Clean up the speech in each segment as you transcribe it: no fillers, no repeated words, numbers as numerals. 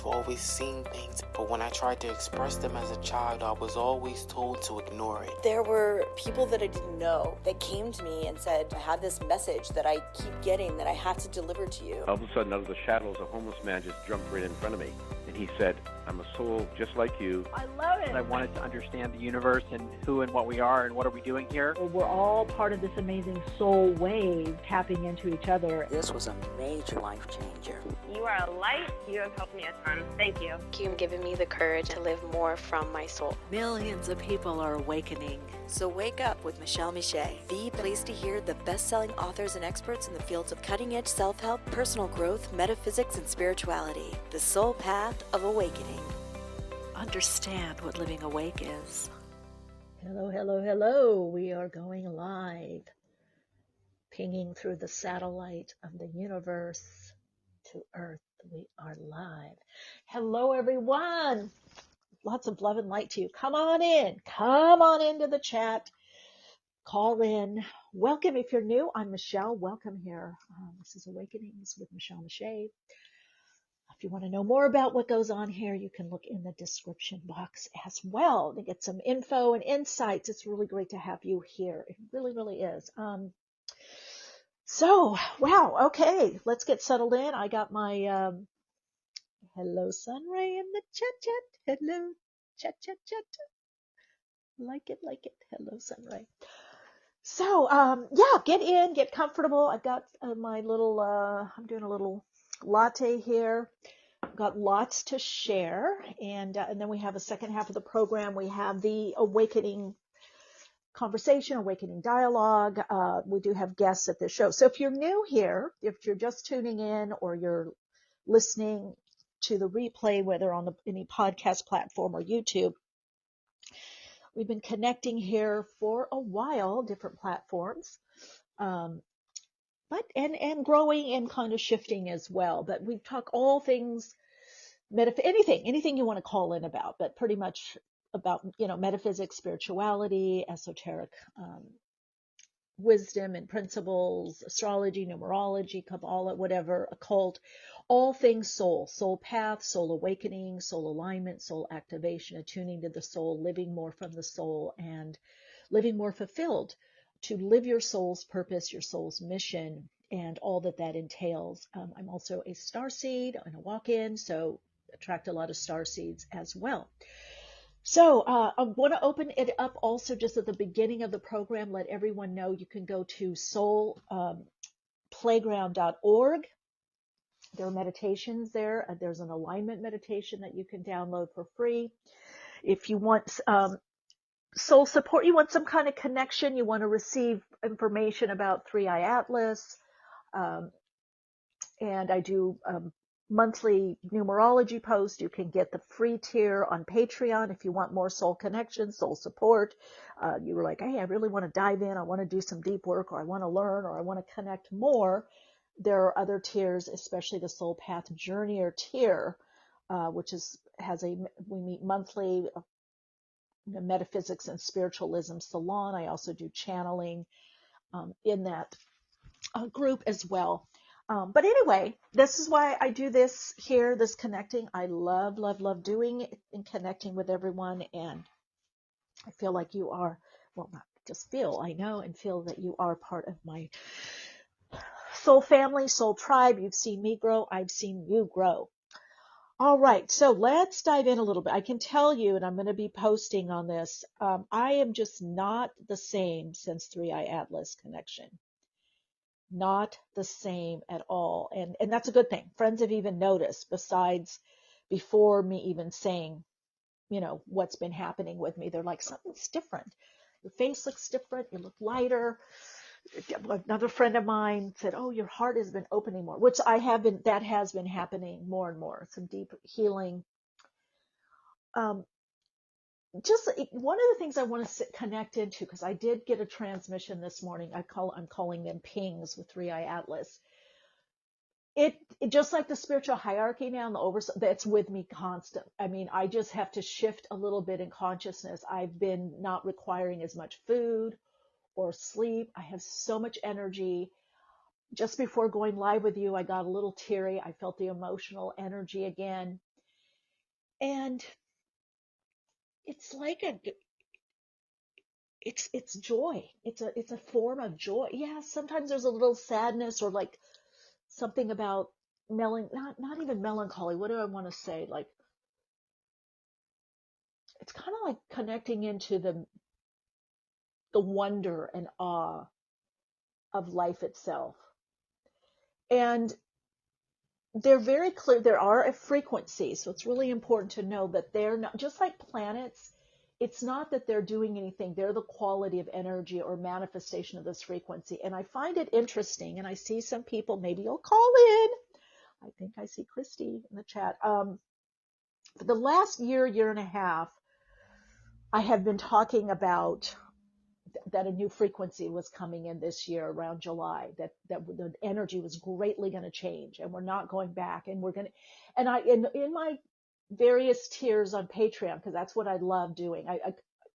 I've always seen things, but when I tried to express them as a child, I was always told to ignore it. There were people that I didn't know that came to me and said, I have this message that I keep getting that I have to deliver to you. All of a sudden, out of the shadows, a homeless man just jumped right in front of me. And he said, I'm a soul just like you. I love it. I wanted to understand the universe and who and what we are and what are we doing here. We're all part of this amazing soul wave tapping into each other. This was a major life changer. You are a light. You have helped me a ton. Thank you. You've given me the courage to live more from my soul. Millions of people are awakening. So wake up with Michele, the place to hear the best-selling authors and experts in the fields of cutting-edge self-help, personal growth, metaphysics, and spirituality. The soul path of awakening. Understand what living awake is. Hello, hello, hello. We are going live, pinging through the satellite of the universe to Earth. We are live. Hello, everyone. Lots of love and light to you. Come on in. Come on into the chat. Call in. Welcome. If you're new, I'm Michele. Welcome here. This is Awakenings with Michele. If you want to know more about what goes on here, you can look in the description box as well to get some info and insights. It's really great to have you here. It really, really is. Wow. Okay. Let's get settled in. I got my, hello, Sunray in the chat. Hello, chat. Like it. Hello, Sunray. So, yeah, get in, get comfortable. I've got my little, I'm doing a little latte here. I've got lots to share. And then we have a second half of the program. We have the awakening conversation, awakening dialogue. We do have guests at this show. So if you're new here, if you're just tuning in or you're listening to the replay, whether on any podcast platform or YouTube, we've been connecting here for a while, different platforms, but and growing and kind of shifting as well. But we talk all things, anything you want to call in about, but pretty much about, metaphysics, spirituality, esoteric wisdom and principles, astrology, numerology, Kabbalah, whatever, occult, all things soul path, soul awakening, soul alignment, soul activation, attuning to the soul, living more from the soul, and living more fulfilled to live your soul's purpose, your soul's mission, and all that entails. I'm also a starseed and a walk-in, so attract a lot of starseeds as well. So I want to open it up also just at the beginning of the program, let everyone know you can go to soulplayground.org. There are meditations there. There's an alignment meditation that you can download for free. If you want soul support, you want some kind of connection, you want to receive information about 3I-Atlas, and I do monthly numerology post. You can get the free tier on Patreon if you want more soul connection, soul support. You were like, hey, I really want to dive in. I want to do some deep work, or I want to learn, or I want to connect more. There are other tiers, especially the Soul Path Journeyer tier, which we meet monthly, the Metaphysics and Spiritualism Salon. I also do channeling in that group as well. But anyway, this is why I do this here, this connecting. I love doing it and connecting with everyone. And I feel like you are, well, not just feel, I know and feel that you are part of my soul family, soul tribe. You've seen me grow. I've seen you grow. All right. So let's dive in a little bit. I can tell you, and I'm going to be posting on this. I am just not the same since 3I-Atlas connection. Not the same at all. And that's a good thing. Friends have even noticed, besides before me even saying, what's been happening with me. They're like, something's different. Your face looks different. You look lighter. Another friend of mine said, oh, your heart has been opening more, which that has been happening more and more. Some deep healing. Just one of the things I want to connect into, because I did get a transmission this morning. I'm calling them pings with 3I-Atlas. It just like the spiritual hierarchy now and the oversight, that's with me constant. I mean, I just have to shift a little bit in consciousness. I've been not requiring as much food or sleep. I have so much energy. Just before going live with you, I got a little teary. I felt the emotional energy again. And it's like it's joy. It's a form of joy. Yeah, sometimes there's a little sadness or like something about not even melancholy. What do I want to say? Like, it's kind of like connecting into the wonder and awe of life itself. And they're very clear. There are a frequency. So it's really important to know that they're not just like planets. It's not that they're doing anything. They're the quality of energy or manifestation of this frequency. And I find it interesting. And I see some people, maybe you'll call in. I think I see Christy in the chat. For the last year and a half, I have been talking about that a new frequency was coming in this year around July, that the energy was greatly going to change, and we're not going back, and we're going to, and in my various tiers on Patreon, because that's what I love doing.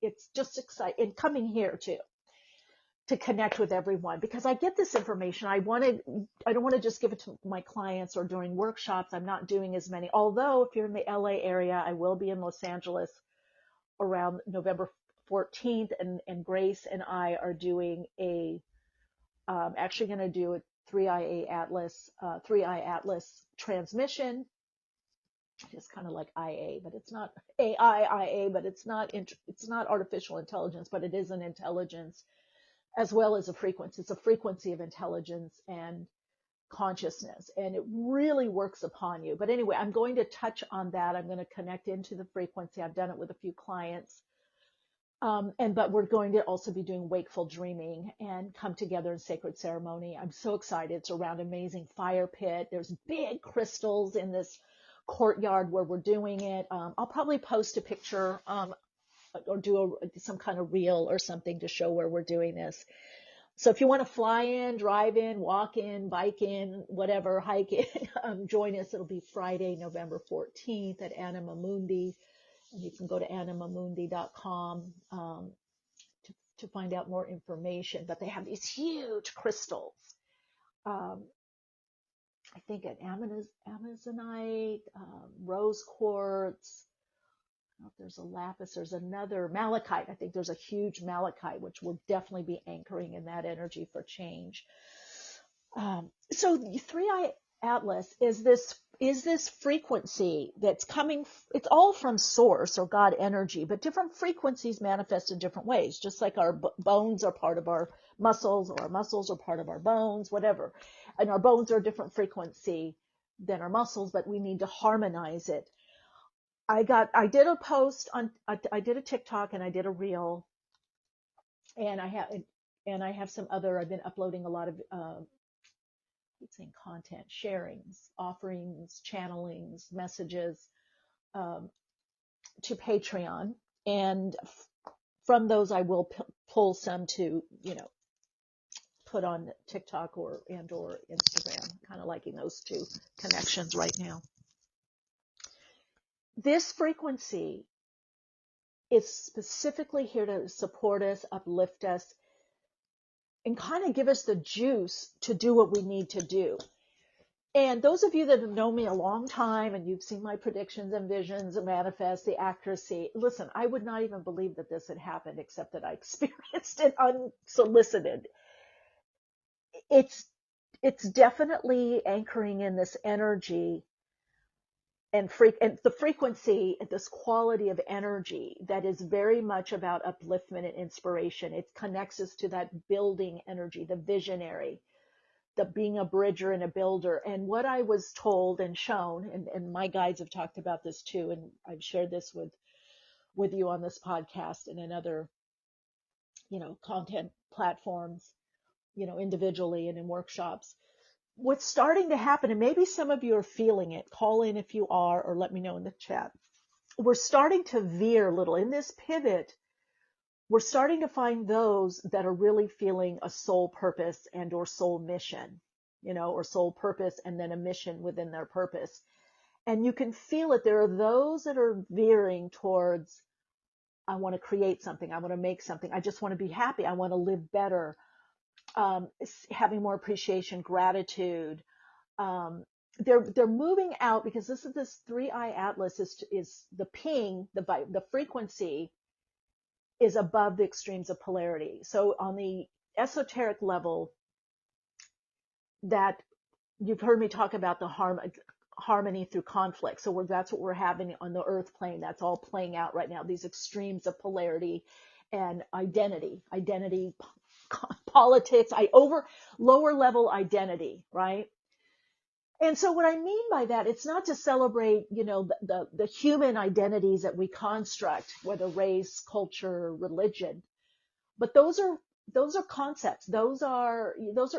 It's just exciting, and coming here too, to connect with everyone, because I get this information. I don't want to just give it to my clients or during workshops. I'm not doing as many, although if you're in the LA area, I will be in Los Angeles around November 14th, and Grace and I are doing actually going to do a 3I-Atlas transmission. It's kind of like IA, but it's not AI, but it's not artificial intelligence, but it is an intelligence as well as a frequency. It's a frequency of intelligence and consciousness, and it really works upon you. But anyway, I'm going to touch on that. I'm going to connect into the frequency. I've done it with a few clients. But we're going to also be doing wakeful dreaming and come together in sacred ceremony. I'm so excited. It's around amazing fire pit. There's big crystals in this courtyard where we're doing it. I'll probably post a picture, or do some kind of reel or something to show where we're doing this. So if you want to fly in, drive in, walk in, bike in, whatever, hike in, join us. It'll be Friday, November 14th at Anima Mundi. And you can go to animamundi.com to find out more information. But they have these huge crystals. I think an Amazonite, rose quartz. I don't know if there's a lapis. There's another malachite. I think there's a huge malachite, which will definitely be anchoring in that energy for change. So the 3I-Atlas is this frequency that's coming. It's all from source or God energy, but different frequencies manifest in different ways, just like our bones are part of our muscles, or our muscles are part of our bones, whatever. And our bones are a different frequency than our muscles, but we need to harmonize it. I did a post I did a TikTok and I did a reel, and I have some other, I've been uploading a lot of, saying content, sharings, offerings, channelings, messages, to Patreon. And from those, I will pull some to, put on TikTok or Instagram, kind of liking those two connections right now. This frequency is specifically here to support us, uplift us, and kind of give us the juice to do what we need to do. And those of you that have known me a long time and you've seen my predictions and visions and manifest, the accuracy, listen, I would not even believe that this had happened except that I experienced it unsolicited. It's definitely anchoring in this energy and the frequency, this quality of energy that is very much about upliftment and inspiration. It connects us to that building energy, the visionary, the being a bridger and a builder. And what I was told and shown, and my guides have talked about this too, and I've shared this with you on this podcast and in other, content platforms, individually and in workshops. What's starting to happen, and maybe some of you are feeling it, call in if you are, or let me know in the chat. We're starting to veer a little in this pivot. We're starting to find those that are really feeling a soul purpose and or soul mission, or soul purpose and then a mission within their purpose. And you can feel it. There are those that are veering towards, I want to create something. I want to make something. I just want to be happy. I want to live better. Having more appreciation, gratitude, they're moving out because this 3I-Atlas is the ping, the frequency is above the extremes of polarity. So on the esoteric level, that you've heard me talk about the harmony through conflict. So that's what we're having on the earth plane. That's all playing out right now. These extremes of polarity and identity, politics, lower level identity, right? And so what I mean by that, it's not to celebrate, the human identities that we construct, whether race, culture, religion, but those are concepts. Those are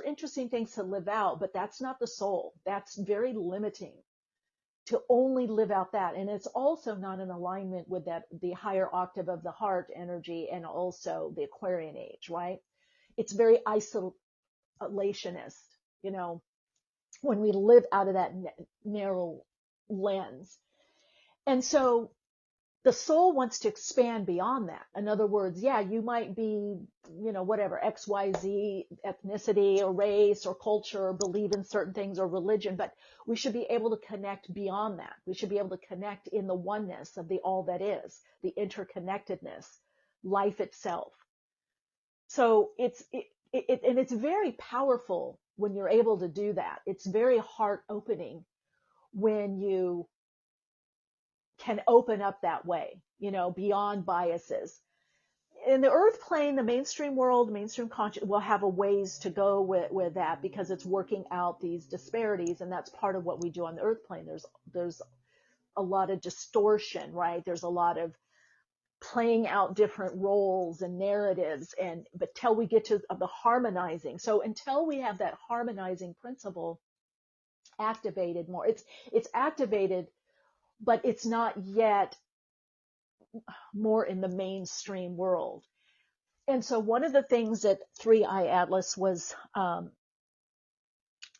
interesting things to live out, but that's not the soul. That's very limiting to only live out that. And it's also not in alignment with the higher octave of the heart energy and also the Aquarian age, right? It's very isolationist, when we live out of that narrow lens. And so the soul wants to expand beyond that. In other words, yeah, you might be, whatever, XYZ ethnicity or race or culture, or believe in certain things or religion, but we should be able to connect beyond that. We should be able to connect in the oneness of the all that is, the interconnectedness, life itself. So it's very powerful when you're able to do that. It's very heart opening when you can open up that way, beyond biases. In the earth plane, the mainstream world, mainstream conscious will have a ways to go with that, because it's working out these disparities. And that's part of what we do on the earth plane. There's a lot of distortion, right? There's a lot of playing out different roles and narratives, but till we get to the harmonizing. So until we have that harmonizing principle activated more, it's activated, but it's not yet more in the mainstream world. And so one of the things that 3I-Atlas was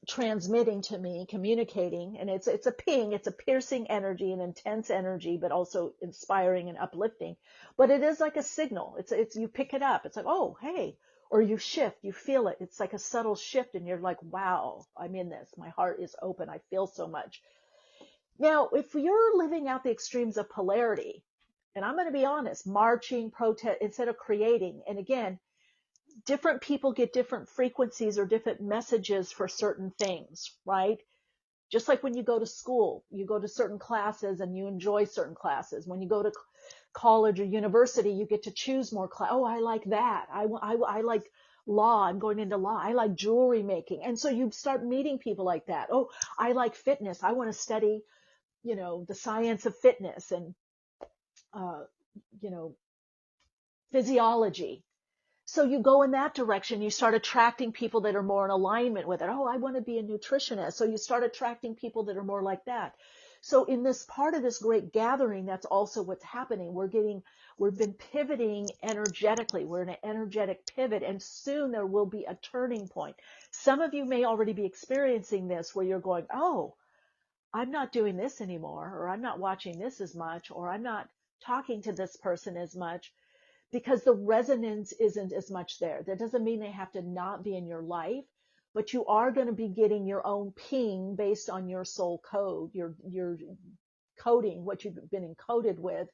transmitting to me, communicating, and it's a ping, it's a piercing energy, an intense energy, but also inspiring and uplifting. But it is like a signal. It's you pick it up. It's like, oh, hey, or you shift, you feel it. It's like a subtle shift, and you're like, wow, I'm in this. My heart is open. I feel so much. Now, if you're living out the extremes of polarity, and I'm going to be honest, marching, protest, instead of creating, and again, different people get different frequencies or different messages for certain things, right? Just like when you go to school, you go to certain classes and you enjoy certain classes. When you go to college or university, you get to choose more class. Oh, I like that. I like law. I'm going into law. I like jewelry making. And so you start meeting people like that. Oh, I like fitness. I want to study, the science of fitness and, physiology. So you go in that direction, you start attracting people that are more in alignment with it. Oh, I want to be a nutritionist. So you start attracting people that are more like that. So in this part of this great gathering, that's also what's happening. We've been pivoting energetically. We're in an energetic pivot, and soon there will be a turning point. Some of you may already be experiencing this where you're going, oh, I'm not doing this anymore, or I'm not watching this as much, or I'm not talking to this person as much, because the resonance isn't as much there. That doesn't mean they have to not be in your life, but you are going to be getting your own ping based on your soul code, your coding, what you've been encoded with.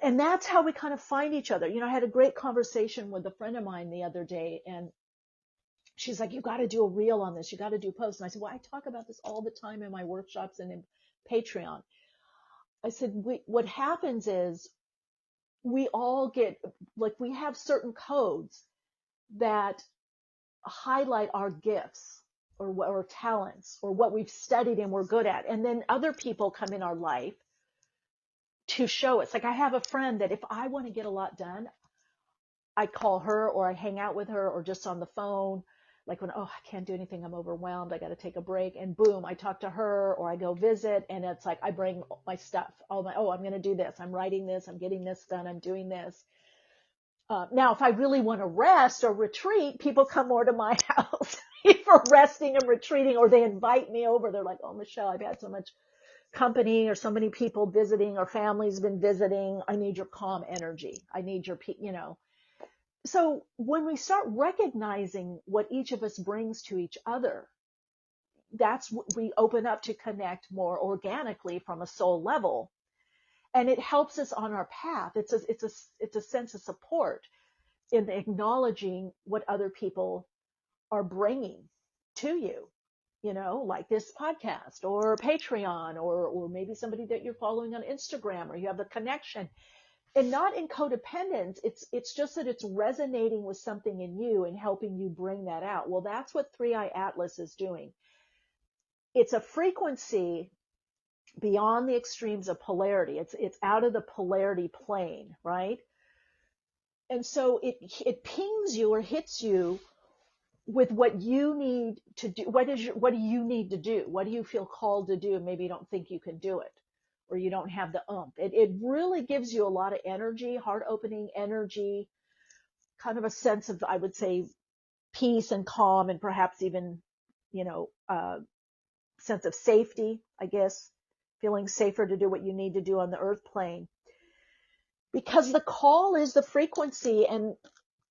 And that's how we kind of find each other. I had a great conversation with a friend of mine the other day, and she's like, you got to do a reel on this. You got to do a post. And I said, well, I talk about this all the time in my workshops and in Patreon. I said, what happens is, we all get, we have certain codes that highlight our gifts or talents or what we've studied and we're good at. And then other people come in our life to show us. Like, I have a friend that if I want to get a lot done, I call her or I hang out with her or just on the phone. Like when, I can't do anything, I'm overwhelmed, I got to take a break, and boom, I talk to her or I go visit, and it's like I bring my stuff. I'm going to do this. I'm writing this. I'm getting this done. I'm doing this. Now, if I really want to rest or retreat, people come more to my house for resting and retreating, or they invite me over. They're like, oh, Michele, I've had so much company or so many people visiting or family's been visiting. I need your calm energy. I need your, So when we start recognizing what each of us brings to each other, we open up to connect more organically from a soul level. And it helps us on our path. It's a sense of support in acknowledging what other people are bringing to you, like this podcast or Patreon, or maybe somebody that you're following on Instagram, or you have a connection. And not in codependence. It's just that it's resonating with something in you and helping you bring that out. Well, that's what 3I-Atlas is doing. It's a frequency beyond the extremes of polarity. It's out of the polarity plane, right? And so it pings you or hits you with what you need to do. What do you need to do? What do you feel called to do? And maybe you don't think you can do it, or you don't have the oomph. It really gives you a lot of energy, heart opening energy, kind of a sense of, I would say, peace and calm, and perhaps even, sense of safety, I guess, feeling safer to do what you need to do on the earth plane. Because the call is the frequency. And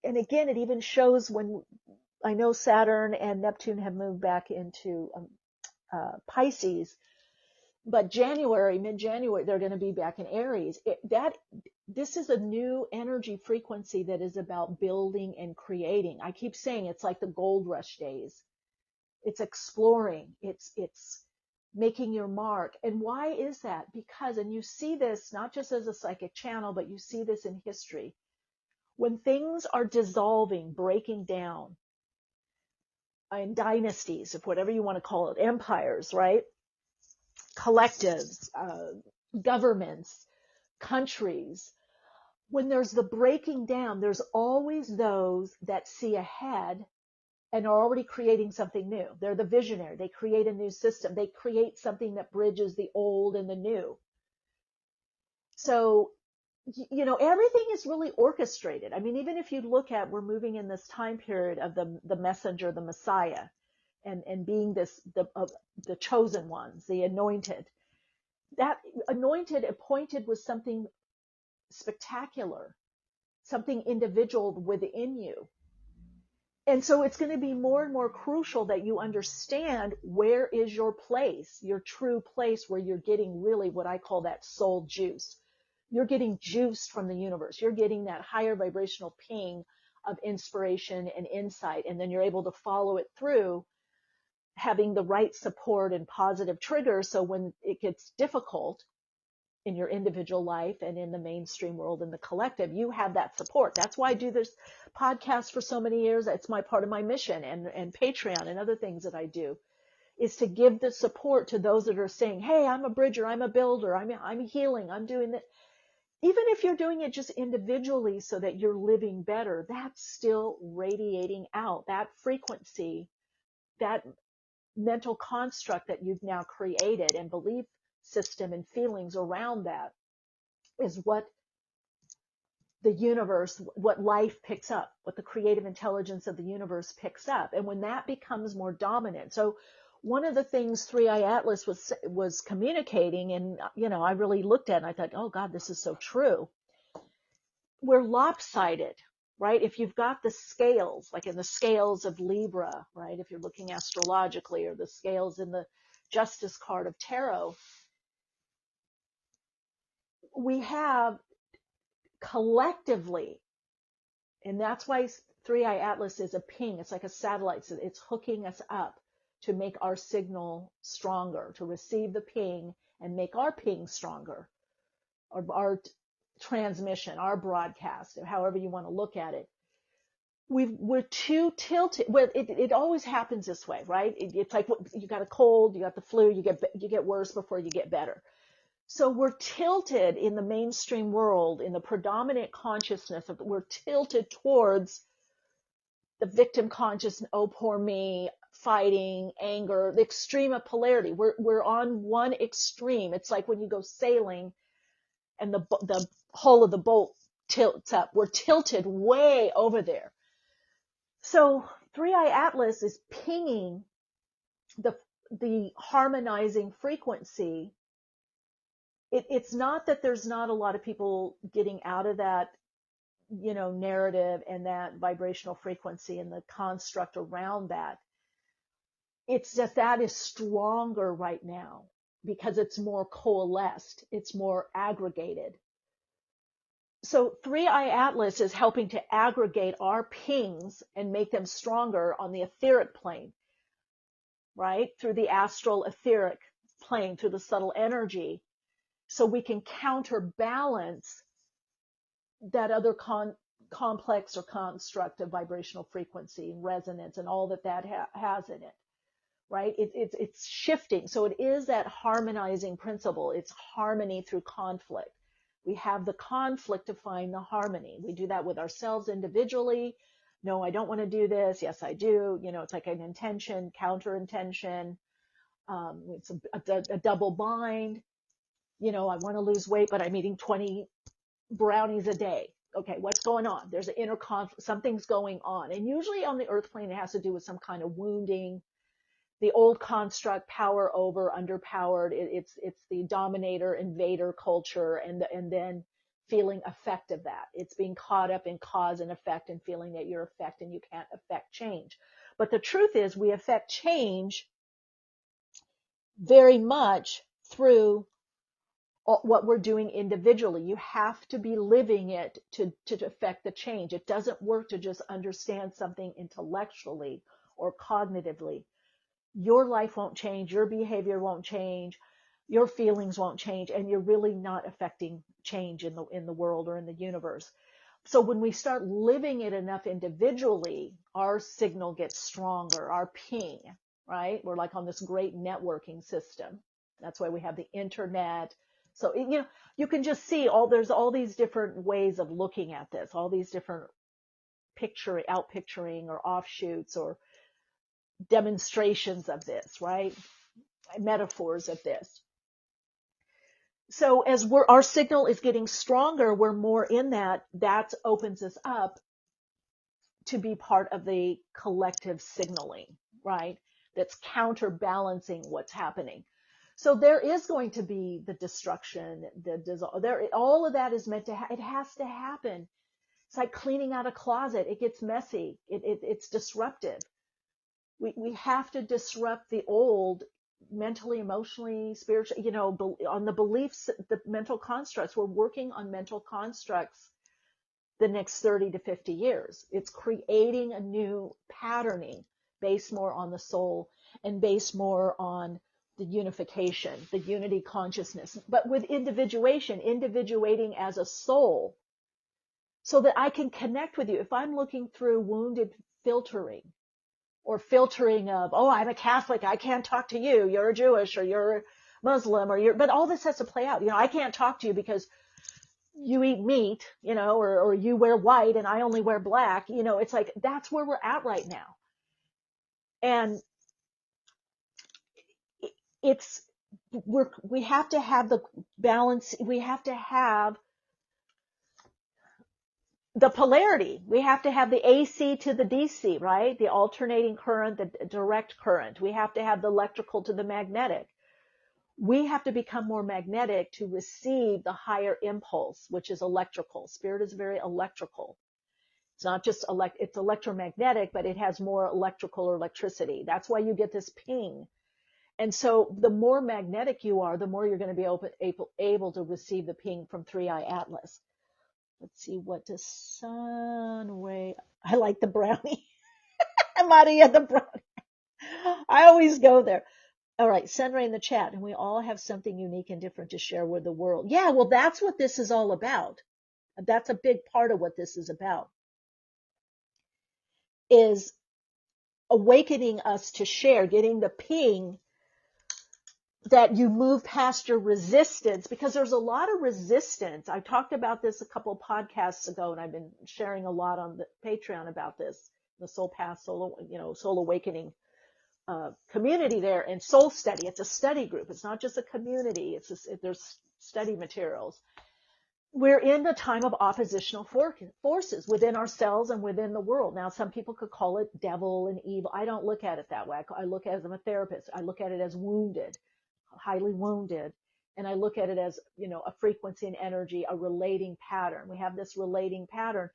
again, it even shows when I know Saturn and Neptune have moved back into Pisces, but mid-January, they're going to be back in Aries. This is a new energy frequency that is about building and creating. I keep saying it's like the gold rush days. It's exploring. It's making your mark. And why is that? Because, and you see this not just as a psychic channel, but you see this in history. When things are dissolving, breaking down, in dynasties, if whatever you want to call it, empires, right? Collectives, governments, countries. When there's the breaking down, there's always those that see ahead and are already creating something new. They're the visionary. They create a new system. They create something that bridges the old and the new. So, everything is really orchestrated. I mean, even if you look at, we're moving in this time period of the messenger, the Messiah, and being the chosen ones, the anointed. That anointed, appointed was something spectacular, something individual within you. And so it's going to be more and more crucial that you understand where is your place, your true place, where you're getting really what I call that soul juice. You're getting juiced from the universe. You're getting that higher vibrational ping of inspiration and insight. And then you're able to follow it through, having the right support and positive triggers. So when it gets difficult in your individual life and in the mainstream world and the collective, you have that support. That's why I do this podcast for so many years. It's my part of my mission, and Patreon and other things that I do, is to give the support to those that are saying, hey, I'm a bridger, I'm a builder, I'm healing, I'm doing that. Even if you're doing it just individually so that you're living better, that's still radiating out. That frequency, that mental construct that you've now created and belief system and feelings around that is what the universe, what life picks up, what the creative intelligence of the universe picks up. And when that becomes more dominant. So one of the things 3I-Atlas was communicating, and, I really looked at it and I thought, oh God, this is so true. We're lopsided, right? If you've got the scales, like in the scales of Libra, right? If you're looking astrologically, or the scales in the Justice card of Tarot, we have collectively, and that's why 3I-Atlas is a ping. It's like a satellite. So it's hooking us up to make our signal stronger, to receive the ping and make our ping stronger, or our transmission, our broadcast, or however you want to look at it. We're too tilted. Well, it always happens this way, right? It's like you got a cold, you got the flu, you get worse before you get better. So we're tilted in the mainstream world, in the predominant consciousness we're tilted towards the victim consciousness, oh, poor me, fighting, anger, the extreme of polarity. We're on one extreme. It's like when you go sailing and the hull of the boat tilts up. We're tilted way over there. So 3I-Atlas is pinging the harmonizing frequency. It's not that there's not a lot of people getting out of that, narrative and that vibrational frequency and the construct around that. It's just that is stronger right now because it's more coalesced, it's more aggregated. So 3I-Atlas is helping to aggregate our pings and make them stronger on the etheric plane, right? Through the astral etheric plane, through the subtle energy, so we can counterbalance that other complex or construct of vibrational frequency and resonance and all that has in it, right? It's shifting. So it is that harmonizing principle. It's harmony through conflict. We have the conflict to find the harmony. We do that with ourselves individually. No, I don't want to do this. Yes, I do. It's like an intention, counter intention. It's a double bind. I want to lose weight, but I'm eating 20 brownies a day. Okay, what's going on? There's an inner conflict. Something's going on. And usually on the earth plane, it has to do with some kind of wounding, the old construct, power over, underpowered. It's the dominator, invader culture, and then feeling effect of that. It's being caught up in cause and effect and feeling that you're effect and you can't affect change. But the truth is we affect change very much through what we're doing individually. You have to be living it to affect the change. It doesn't work to just understand something intellectually or cognitively. Your life won't change, your behavior won't change, your feelings won't change, and you're really not affecting change in the world or in the universe. So when we start living it enough individually, our signal gets stronger, our ping, right? We're like on this great networking system. That's why we have the internet. So, you can just see there's all these different ways of looking at this, all these different outpicturing or offshoots or demonstrations of this, right? Metaphors of this. So as our signal is getting stronger, we're more in that opens us up to be part of the collective signaling, right? That's counterbalancing what's happening. So there is going to be the destruction, all of that is meant to, it has to happen. It's like cleaning out a closet. It gets messy. It's disruptive. We have to disrupt the old mentally, emotionally, spiritually, on the beliefs, the mental constructs. We're working on mental constructs the next 30 to 50 years. It's creating a new patterning based more on the soul and based more on the unification, the unity consciousness, but with individuating as a soul so that I can connect with you. If I'm looking through wounded filtering, or filtering of, oh, I'm a Catholic, I can't talk to you, you're a Jewish, or you're Muslim, but all this has to play out. I can't talk to you because you eat meat, or you wear white and I only wear black. It's like, that's where we're at right now. And we have to have the balance. We have to have the polarity. We have to have the AC to the DC, right? The alternating current, the direct current. We have to have the electrical to the magnetic. We have to become more magnetic to receive the higher impulse, which is electrical. Spirit is very electrical. It's not just it's electromagnetic, but it has more electrical or electricity. That's why you get this ping. And so the more magnetic you are, the more you're going to be able to receive the ping from 3I-Atlas. Let's see, what does sun ray? I like the brownie. Maria, the brownie. I always go there. All right, Sunray in the chat, and we all have something unique and different to share with the world. Yeah, well, that's what this is all about. That's a big part of what this is about, is awakening us to share, getting the ping that you move past your resistance, because there's a lot of resistance. I talked about this a couple of podcasts ago, and I've been sharing a lot on the Patreon about this, the Soul Path, Soul Awakening community there, and Soul Study. It's a study group. It's not just a community. There's study materials. We're in the time of oppositional forces within ourselves and within the world. Now, some people could call it devil and evil. I don't look at it that way. I look at it as I'm a therapist. I look at it as wounded, highly wounded. And I look at it as, a frequency and energy, a relating pattern. We have this relating pattern.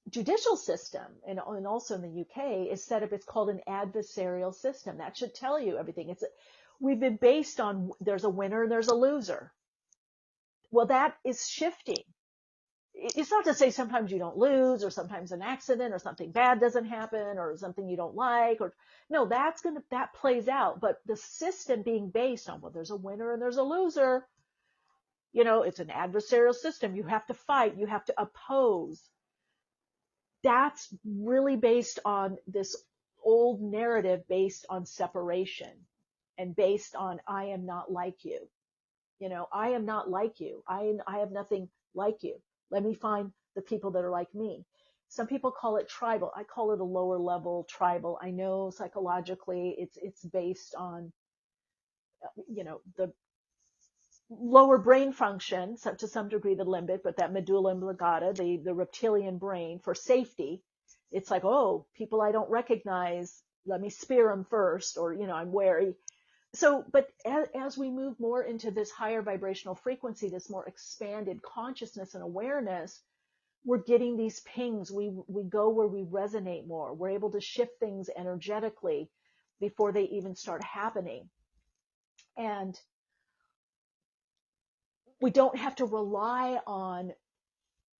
judicial system and also in the UK is set up. It's called an adversarial system. That should tell you everything. We've been based on there's a winner and there's a loser. Well, that is shifting. It's not to say sometimes you don't lose or sometimes an accident or something bad doesn't happen or something you don't like or no, that plays out. But the system being based on, well, there's a winner and there's a loser. It's an adversarial system. You have to fight. You have to oppose. That's really based on this old narrative based on separation and based on, I am not like you. I am not like you. I have nothing like you. Let me find the people that are like me. Some people call it tribal. I call it a lower level tribal. I know psychologically it's based on, the lower brain function, so to some degree the limbic, but that medulla oblongata, the reptilian brain for safety. It's like, oh, people I don't recognize, let me spear them first, or, I'm wary. So, but as we move more into this higher vibrational frequency, this more expanded consciousness and awareness, we're getting these pings. We go where we resonate more. We're able to shift things energetically before they even start happening. And we don't have to rely on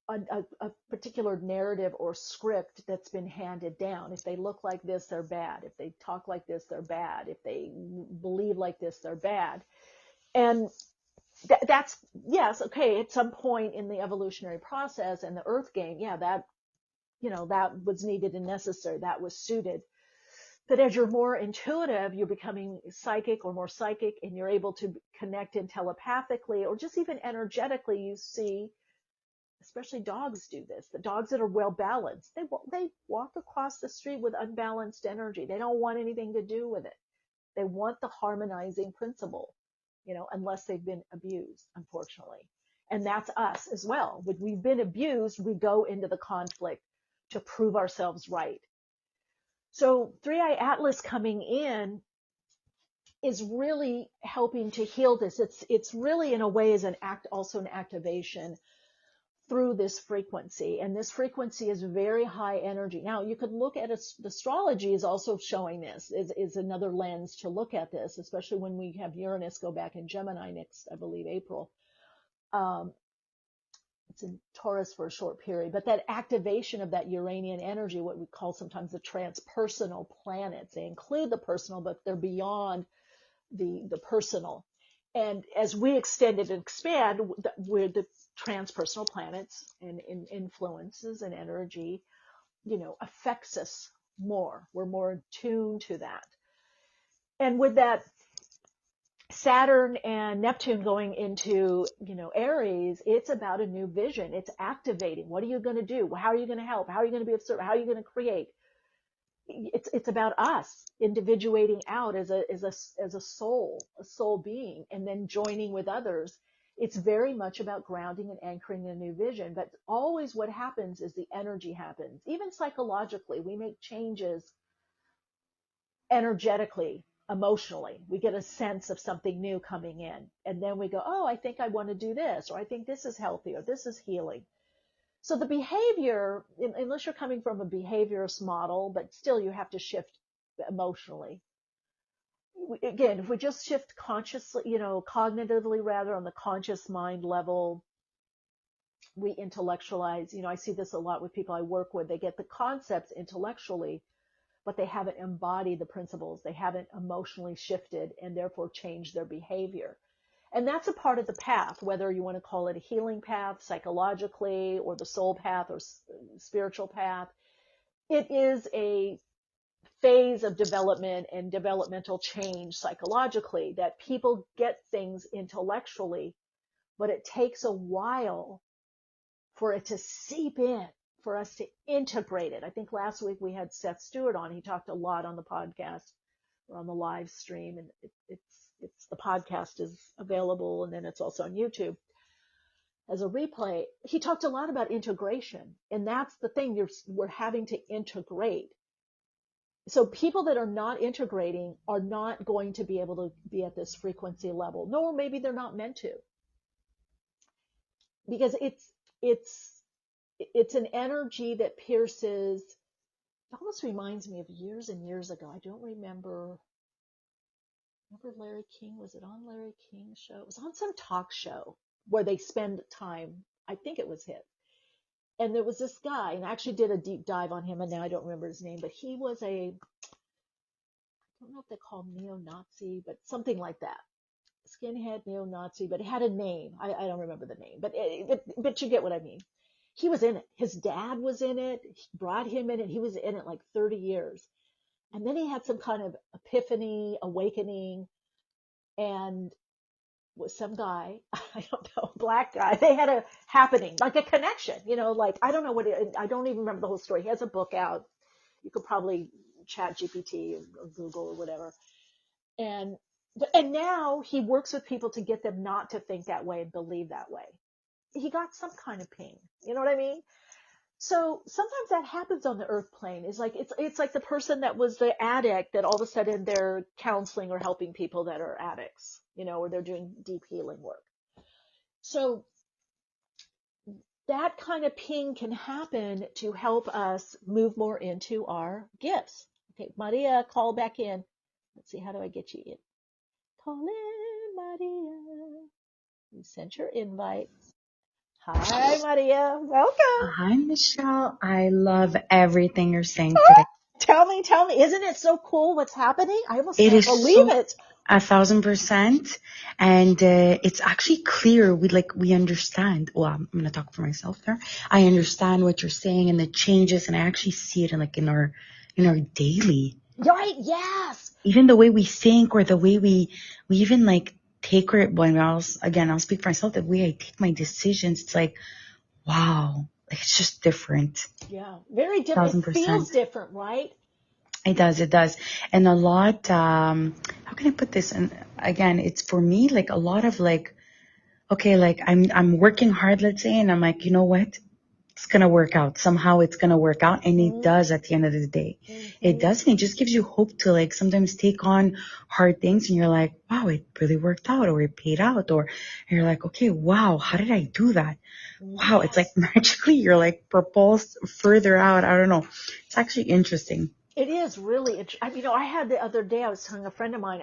a particular narrative or script that's been handed down. If they look like this, they're bad. If they talk like this, they're bad. If they believe like this, they're bad. And that's, yes, okay, at some point in the evolutionary process and the earth game, yeah, that was needed and necessary. That was suited. But as you're more intuitive, you're becoming psychic or more psychic, and you're able to connect in telepathically or just even energetically. You see, especially dogs do this. The dogs that are well balanced, they walk across the street with unbalanced energy. They don't want anything to do with it. They want the harmonizing principle, unless they've been abused, unfortunately. And that's us as well. When we've been abused, we go into the conflict to prove ourselves right. So 3I-Atlas coming in is really helping to heal this. It's really in a way is also an activation through this frequency. And this frequency is very high energy. Now you could look at astrology is also showing this is another lens to look at this, especially when we have Uranus go back in Gemini next, I believe, April. It's in Taurus for a short period, but that activation of that Uranian energy, what we call sometimes the transpersonal planets, they include the personal, but they're beyond the personal. And as we extend and expand, we're the transpersonal planets and influences and energy, affects us more. We're more attuned to that. And with that Saturn and Neptune going into, Aries, it's about a new vision. It's activating. What are you going to do? How are you going to help? How are you going to be of service? How are you going to create? It's about us individuating out as a soul being, and then joining with others. It's very much about grounding and anchoring a new vision. But always what happens is the energy happens. Even psychologically, we make changes energetically, emotionally. We get a sense of something new coming in. And then we go, oh, I think I want to do this, or I think this is healthy, or this is healing. So the behavior, unless you're coming from a behaviorist model, but still you have to shift emotionally. Again, if we just shift consciously, cognitively rather, on the conscious mind level, we intellectualize. I see this a lot with people I work with. They get the concepts intellectually, but they haven't embodied the principles. They haven't emotionally shifted and therefore changed their behavior. And that's a part of the path, whether you want to call it a healing path psychologically, or the soul path, or spiritual path. It is a phase of development and developmental change psychologically, that people get things intellectually, but it takes a while for it to seep in, for us to integrate it. I think last week we had Seth Stewart on. He talked a lot on the podcast or on the live stream, and it's the podcast is available, and then it's also on YouTube as a replay. He talked a lot about integration, and that's the thing, we're having to integrate. So people that are not integrating are not going to be able to be at this frequency level, nor maybe they're not meant to, because it's it's an energy that pierces. It almost reminds me of years and years ago. I don't remember. Remember Larry King? Was it on Larry King's show? It was on some talk show where they spend time. I think it was him. And there was this guy, and I actually did a deep dive on him, and now I don't remember his name, but he was I don't know if they call him neo-Nazi, but something like that. Skinhead, neo-Nazi, but it had a name. I don't remember the name, but you get what I mean. He was in it. His dad was in it. He brought him in it. He was in it like 30 years. And then he had some kind of epiphany, awakening, and was some guy, I don't know, black guy. They had a happening, like a connection, like, I don't know I don't even remember the whole story. He has a book out. You could probably chat GPT or Google or whatever. And now he works with people to get them not to think that way and believe that way. He got some kind of ping. You know what I mean? So sometimes that happens on the earth plane. Is like, it's like the person that was the addict that all of a sudden they're counseling or helping people that are addicts, or they're doing deep healing work. So that kind of ping can happen to help us move more into our gifts. Okay, Maria, call back in. Let's see, how do I get you in? Call in, Maria. You sent your invite. Hi, Maria. Welcome. Hi, Michelle. I love everything you're saying today. Tell me. Isn't it so cool what's happening? I almost It can't is believe it. 1,000%. And it's actually clear. We understand. Well, I'm going to talk for myself there. I understand what you're saying and the changes, and I actually see it in our daily. Right? Yes. Even the way we think, or the way we even take it. When I'll speak for myself. The way I take my decisions, it's like, wow, it's just different. Yeah, very different. 1,000%. It feels different, right? It does. And a lot, how can I put this? And again, it's for me, like a lot of okay, I'm working hard, let's say, and I'm like, you know what? It's going to work out. Somehow it's going to work out. And it does at the end of the day. It does. And it just gives you hope to sometimes take on hard things, and you're like, wow, it really worked out, or it paid out, or you're like, okay, wow, how did I do that? Wow. It's like magically you're propulsed further out. I don't know. It's actually interesting. It is really, I had the other day, I was telling a friend of mine,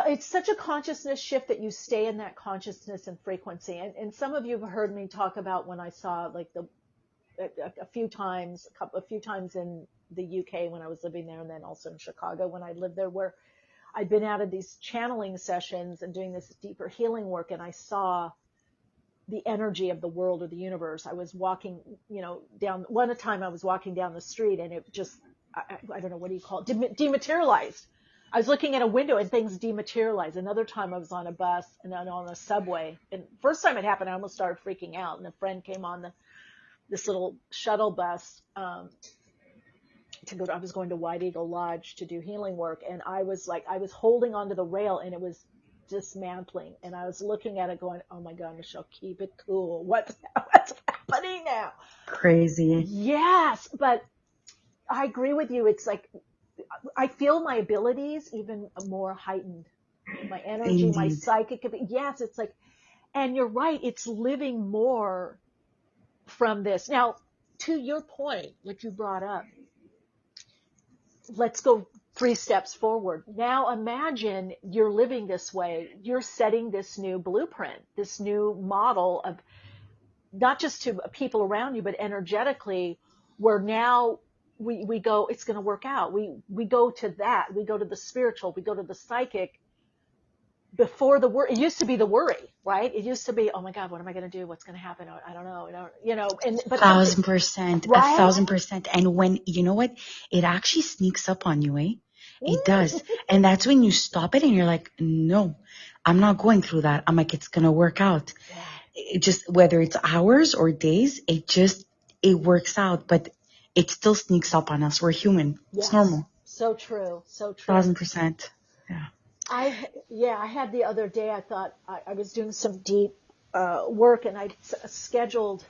it's such a consciousness shift that you stay in that consciousness and frequency. And some of you have heard me talk about when I saw a few times in the UK when I was living there, and then also in Chicago when I lived there, where I'd been out of these channeling sessions and doing this deeper healing work, and I saw the energy of the world or the universe. I was walking, one time I was walking down the street, and it just, I don't know, what do you call it? Dematerialized. I was looking at a window and things dematerialized. Another time I was on a bus and then on a subway. And first time it happened, I almost started freaking out. And a friend came on this little shuttle bus, I was going to White Eagle Lodge to do healing work. And I was holding onto the rail, and it was dismantling. And I was looking at it going, oh my God, Michelle, keep it cool. What's happening now? Crazy. Yes. But I agree with you. It's like, I feel my abilities even more heightened. My energy, Indeed. My psychic. Yes. It's like, and you're right. It's living more from this. Now, to your point, like you brought up, let's go 3 steps forward. Now imagine you're living this way. You're setting this new blueprint, this new model of not just to people around you, but energetically, where now we go, it's going to work out. We go to that. We go to the spiritual. We go to the psychic before the worry. It used to be the worry, right? It used to be, oh my God, what am I going to do? What's going to happen? I don't know. But 1,000%, right? 1,000%. And when, you know what? It actually sneaks up on you, eh? It does. And that's when you stop it and you're like, no, I'm not going through that. I'm like, it's going to work out. Yeah. It just, whether it's hours or days, it works out, but it still sneaks up on us. We're human. Yes. It's normal. So true. 1,000%. Yeah. I had the other day, I thought I was doing some deep work, and I scheduled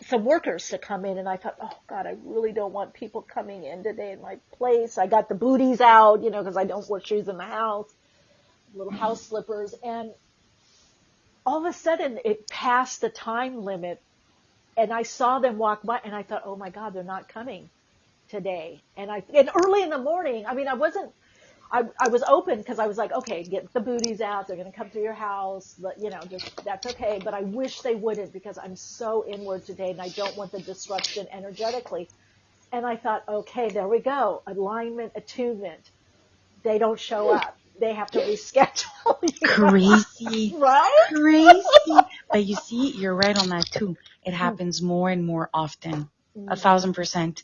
some workers to come in, and I thought, oh God, I really don't want people coming in today in my place. I got the booties out, because I don't wear shoes in the house, little house slippers. And all of a sudden it passed the time limit, and I saw them walk by, and I thought, oh my God, they're not coming today. And early in the morning, I mean, I was open because I was like, okay, get the booties out. They're going to come through your house, but just that's okay. But I wish they wouldn't, because I'm so inward today and I don't want the disruption energetically. And I thought, okay, there we go. Alignment, attunement. They don't show up. They have to reschedule. Crazy. Right? Crazy. But you see, you're right on that too. It happens more and more often. 1,000%.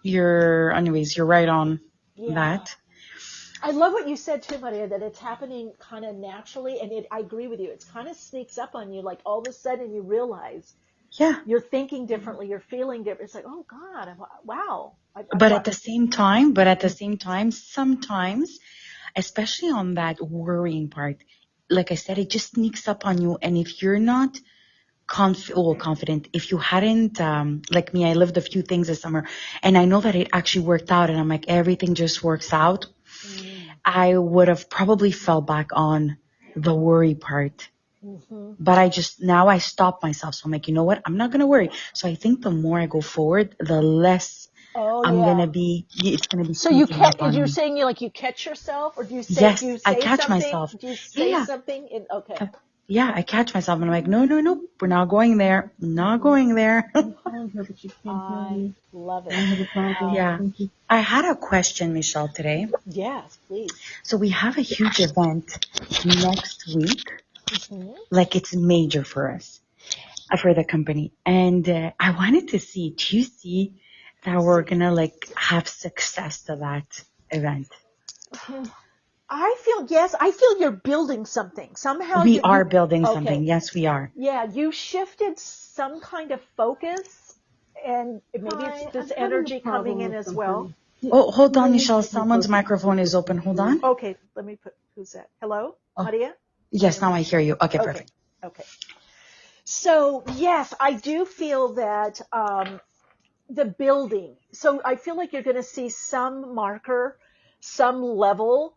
Anyways, you're right on Yeah. that. I love what you said too, Maria, that it's happening kind of naturally, and I agree with you. It kind of sneaks up on you, like all of a sudden you realize Yeah. you're thinking differently, you're feeling different. It's like, oh God, wow. But at the same time, sometimes, especially on that worrying part, like I said, it just sneaks up on you. And if you're not confident, if you hadn't, like me, I lived a few things this summer, and I know that it actually worked out, and I'm like, everything just works out. I would have probably fell back on the worry part. But now I stop myself. So I'm like, you know what? I'm not going to worry. So I think the more I go forward, the less I'm going to be, it's going to be. So you're saying you catch yourself, or do you say, yes, do you I say catch something? myself. Do you say Yeah. something? Okay. Yeah, I catch myself and I'm like, no, we're not going there. Not going there. I love it. Wow. Yeah. I had a question, Michele, today. Yes, please. So we have a huge event next week. Like it's major for us, for the company. And I wanted to see, do you see that we're going to have success to that event? I feel you're building something. Somehow we are building something. Yes, we are. Yeah, you shifted some kind of focus, and maybe it's this energy coming in as well. Oh, hold on, Michele. Someone's microphone is open. Hold on. Okay, let me who's that? Hello? Maria? Yes, now I hear you. Okay, perfect. Okay. So, yes, I do feel that the building. So I feel like you're going to see some marker, some level.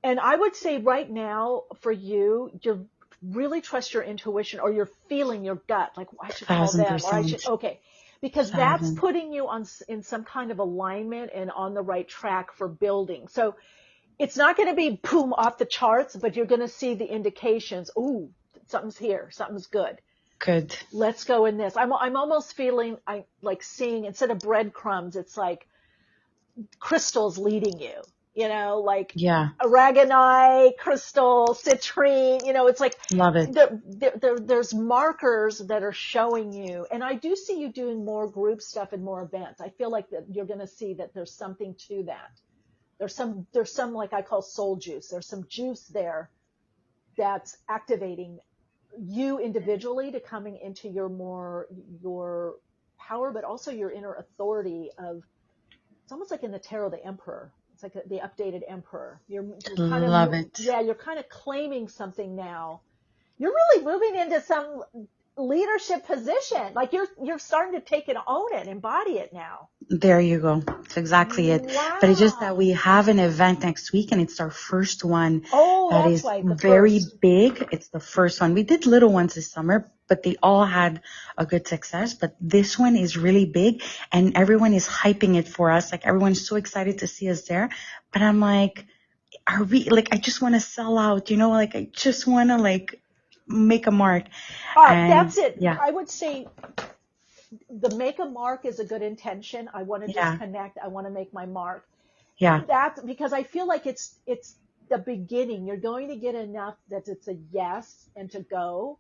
And I would say right now for you really trust your intuition, or you're feeling your gut. Like, I should call them, or I should, okay. Because that's putting you in some kind of alignment and on the right track for building. So it's not going to be boom off the charts, but you're going to see the indications. Ooh, something's here. Something's good. Good. Let's go in this. I'm almost feeling, I like seeing, instead of breadcrumbs, it's like crystals leading you, like aragonite, crystal, citrine, it's like, love it. There's markers that are showing you. And I do see you doing more group stuff and more events. I feel like that you're going to see that there's something to that. There's some, like I call soul juice. There's some juice there that's activating you individually to coming into your power, but also your inner authority of, it's almost like in the tarot, the emperor. It's like the updated emperor. You're kind of, love it. Yeah, you're kind of claiming something now. You're really moving into some leadership position. Like you're starting to take it, own it, embody it now. There you go. That's exactly it. Wow. But it's just that we have an event next week, and it's our first one. That is very big. It's the first one. We did little ones this summer, but they all had a good success. But this one is really big, and everyone is hyping it for us. Like, everyone's so excited to see us there. But I'm like, are we, I just want to sell out, I just want to make a mark. That's it. Yeah. I would say the make a mark is a good intention. I want to just connect. I want to make my mark. Yeah. That's because I feel like it's the beginning. You're going to get enough that it's a yes and to go,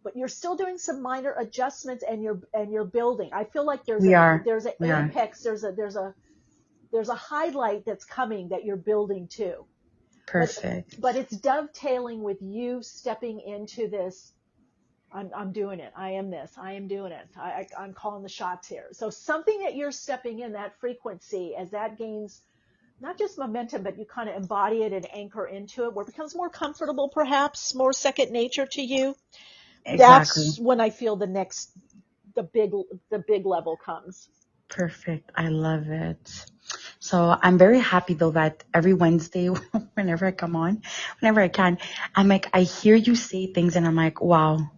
but you're still doing some minor adjustments, and you're building. I feel like there's an apex. There's a highlight that's coming that you're building to. Perfect. But it's dovetailing with you stepping into this. I'm doing it. I am this. I am doing it. I'm calling the shots here. So something that you're stepping in, that frequency, as that gains not just momentum, but you kind of embody it and anchor into it, where it becomes more comfortable, perhaps more second nature to you. Exactly. That's when I feel the big level comes. Perfect. I love it. So I'm very happy though that every Wednesday whenever I come on, whenever I can. I'm like, I hear you say things and I'm like, wow,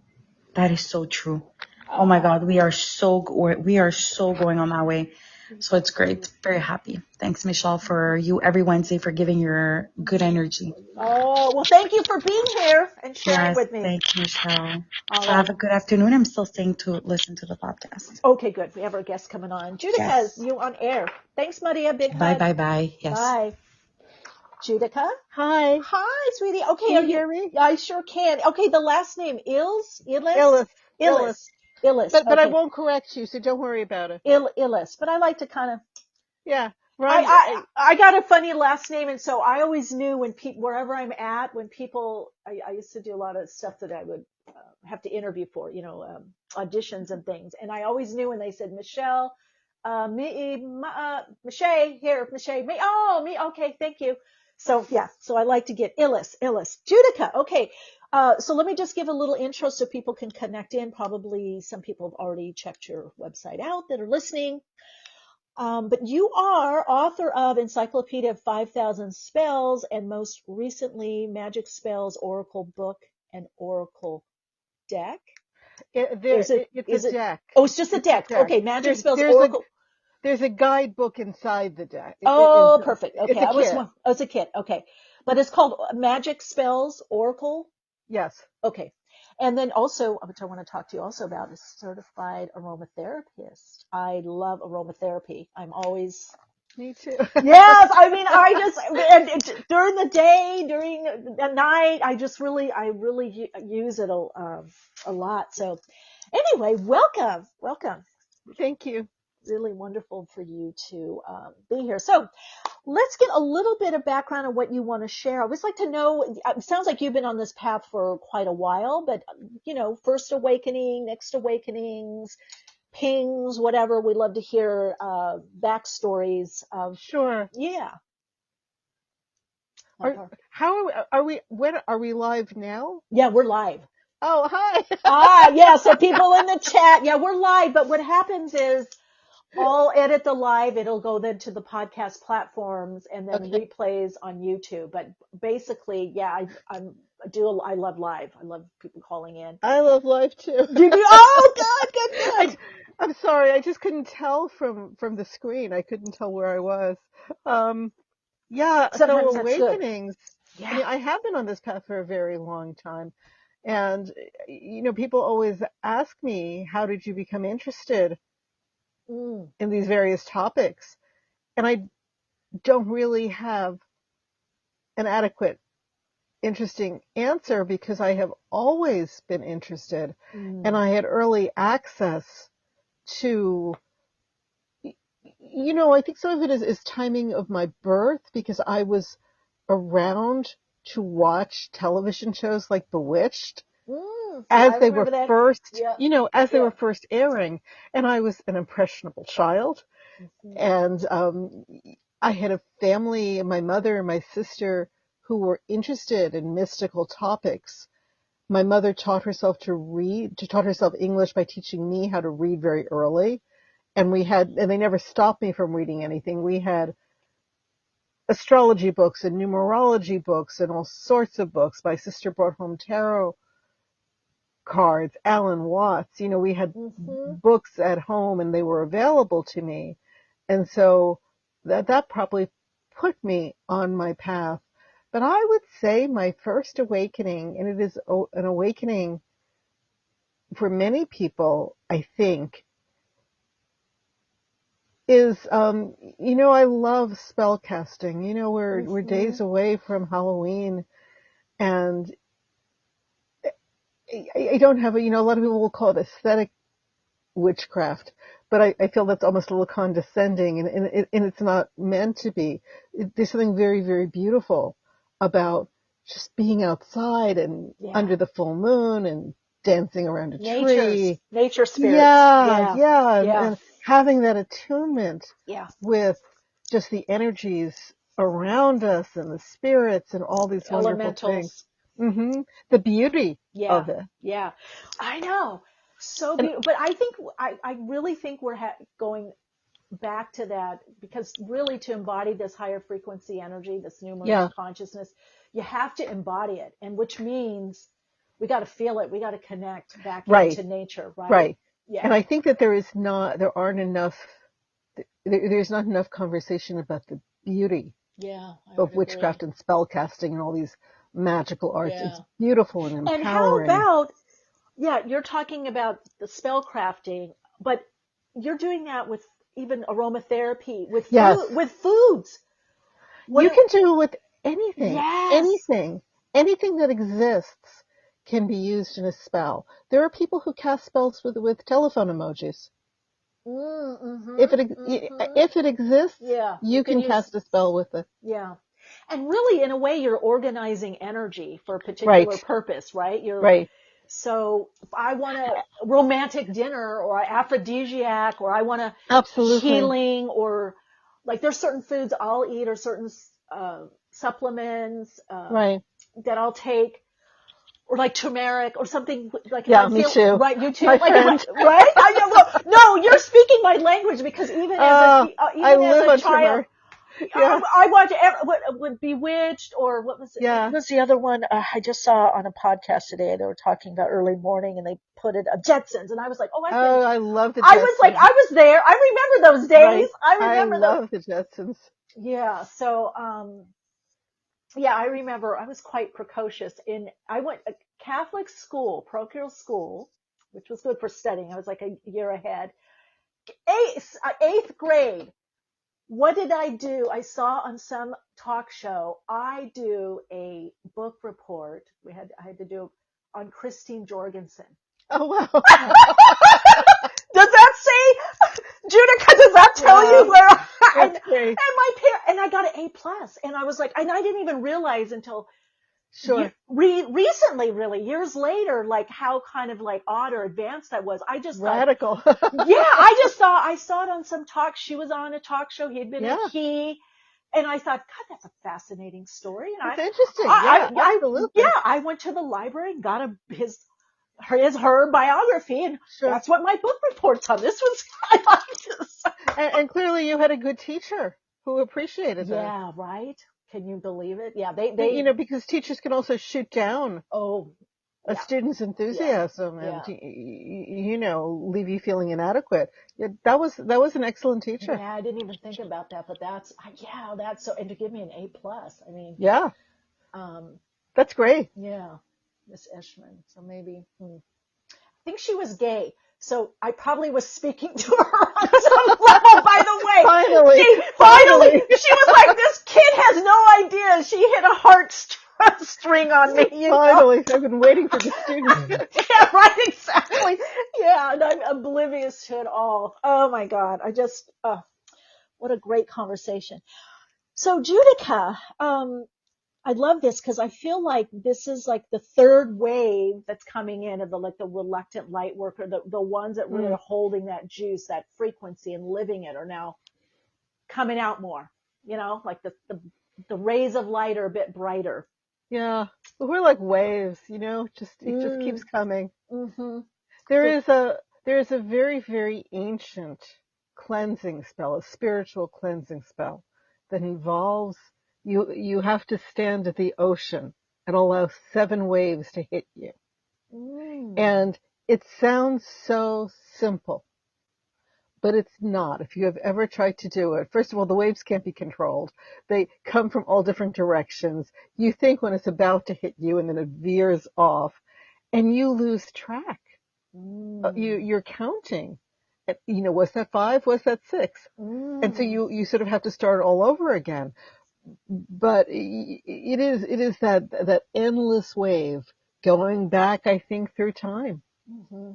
that is so true. Oh my God, we are so going on that way. So it's great. Very happy. Thanks, Michele, for you every Wednesday for giving your good energy. Oh, well, thank you for being here and sharing Yes, with me. thanks, Michele. All So right. have a good afternoon. I'm still staying to listen to the podcast. Okay, good. We have our guest coming on. Judika, Yes. you on air. Thanks, Maria. Big Bye, hug. bye, bye. Yes. Bye. Judika? Hi. Hi, sweetie. Okay, Can you hear me? I sure can. Okay, the last name, Illis? Illis. But I okay. won't correct you, so don't worry about it. Illis. But I like to kind of, Yeah. I got a funny last name, and so I always knew when people, wherever I'm at, when people, I used to do a lot of stuff that I would have to interview for, auditions and things, and I always knew when they said Michele, Michele, me, okay, thank you. So yeah, so I like to get Illis, Judika. Okay, so let me just give a little intro so people can connect in. Probably some people have already checked your website out that are listening. But you are author of Encyclopedia of 5,000 Spells and most recently Magic Spells Oracle Book and Oracle Deck. It's a deck. Oh, it's just a deck. Okay, Magic Spells Oracle. There's a guidebook inside the deck. Perfect. Okay, It's a kit. It's a kit. Okay, but it's called Magic Spells Oracle. Yes. Okay. And then also, which I want to talk to you also about, is certified aromatherapist. I love aromatherapy. I'm always. Me too. Yes, I mean, during the day, during the night, I really use it a lot. So anyway, welcome. Thank you. Really wonderful for you to be here. So let's get a little bit of background on what you want to share. I always like to know, it sounds like you've been on this path for quite a while, but first awakening, next awakenings, pings, whatever. We love to hear backstories of. Sure. Yeah. When are we live now? Yeah, we're live. Oh, hi. Yeah. So people in the chat, yeah, we're live. But what happens is I'll edit the live. It'll go then to the podcast platforms and then replays on YouTube. But basically, yeah, I love live. I love people calling in. I love live too. You do? Oh, good. I'm sorry. I just couldn't tell from the screen. I couldn't tell where I was. Yeah. Sometimes so awakenings. Yeah. I mean, I have been on this path for a very long time. And, people always ask me, how did you become interested in these various topics? And I don't really have an adequate, interesting answer because I have always been interested and I had early access to, I think some of it is timing of my birth because I was around to watch television shows like Bewitched. As they were first, they were first airing, and I was an impressionable child, and I had a family, my mother and my sister, who were interested in mystical topics. My mother taught herself English by teaching me how to read very early, and they never stopped me from reading anything. We had astrology books and numerology books and all sorts of books. My sister brought home tarot cards, Alan Watts. We had books at home and they were available to me. And so that probably put me on my path. But I would say my first awakening, and it is an awakening for many people, I think, is, I love spellcasting. We're days away from Halloween, and I don't have a lot of people will call it aesthetic witchcraft, but I feel that's almost a little condescending, and it's not meant to be. There's something very, very beautiful about just being outside and under the full moon and dancing around a tree. Nature spirits. Yeah. And having that attunement with just the energies around us and the spirits and all these wonderful things. The beauty of it. Yeah, I know. So beautiful. But I think, I really think we're going back to that, because really to embody this higher frequency energy, this new Yeah. consciousness, you have to embody it. And which means we got to feel it. We got to connect back Right. into nature, right? Right. Yeah. And I think that there's not enough conversation about the beauty of witchcraft and spellcasting and all these magical arts. Yeah. It's beautiful and empowering. And how about, you're talking about the spell crafting, but you're doing that with even aromatherapy, with with foods. You can do it with anything. Yes. Anything that exists can be used in a spell. There are people who cast spells with telephone emojis. Mm-hmm, if it exists, you can cast a spell with it. Yeah. And really, in a way, you're organizing energy for a particular purpose, right? Right. So if I want a romantic dinner or an aphrodisiac, or I want a healing, or like there's certain foods I'll eat, or certain supplements that I'll take, or like turmeric or something like. Me too. Right, you too. My like friend. Right? I know. Well, no, you're speaking my language, because even as I live on child. turmeric. Yeah. I watched what Bewitched, or what was it? Yeah. What was the other one? I just saw on a podcast today. They were talking about early morning, and they put it Jetsons, and I was like, I love the Jetsons. I was like, I was there. I remember those days. Right. I love the Jetsons. Yeah. So, I remember I was quite precocious I went a Catholic school, parochial school, which was good for studying. I was like a year ahead. Eighth grade. What did I do? I saw on some talk show, I do a book report. I had to do on Christine Jorgensen. Oh, wow. Does that say, Judika, does that tell you where That's great. And I got an A+. And I was like, and I didn't even realize until recently, really, years later, like how kind of like odd or advanced that was. I just radical. I saw it on some talk. She was on a talk show. He had been a key. And I thought, God, that's a fascinating story. And it's interesting. Absolutely. I went to the library and got her biography, and that's what my book report's on. This was, I liked this. And clearly you had a good teacher who appreciated that. Yeah, right. Can you believe it? Yeah, they because teachers can also shoot down a student's enthusiasm and leave you feeling inadequate. Yeah, that was an excellent teacher. Yeah, I didn't even think about that, but that's so, and to give me an A+, I mean. Yeah. That's great. Yeah. Miss Ishman. So maybe, I think she was gay. So I probably was speaking to her on some level, by the way. Finally. She was like, this kid has no idea. She hit a heartstring on me. Finally. I've been waiting for the student. Yeah, right, exactly. Yeah, and I'm oblivious to it all. Oh my God. What a great conversation. So Judika, I love this, because I feel like this is like the third wave that's coming in of the reluctant light worker, the ones that really are holding that juice, that frequency, and living it, are now coming out more, like the rays of light are a bit brighter. Yeah. We're like waves, it just keeps coming. Mm-hmm. There is a very, very ancient cleansing spell, a spiritual cleansing spell that involves you have to stand at the ocean and allow 7 waves to hit you. And it sounds so simple, but it's not. If you have ever tried to do it, first of all, the waves can't be controlled. They come from all different directions. You think when it's about to hit you, and then it veers off, and you lose track. You're counting. Was that 5? Was that 6? And so you sort of have to start all over again. But it is that endless wave going back, I think, through time. Mm-hmm.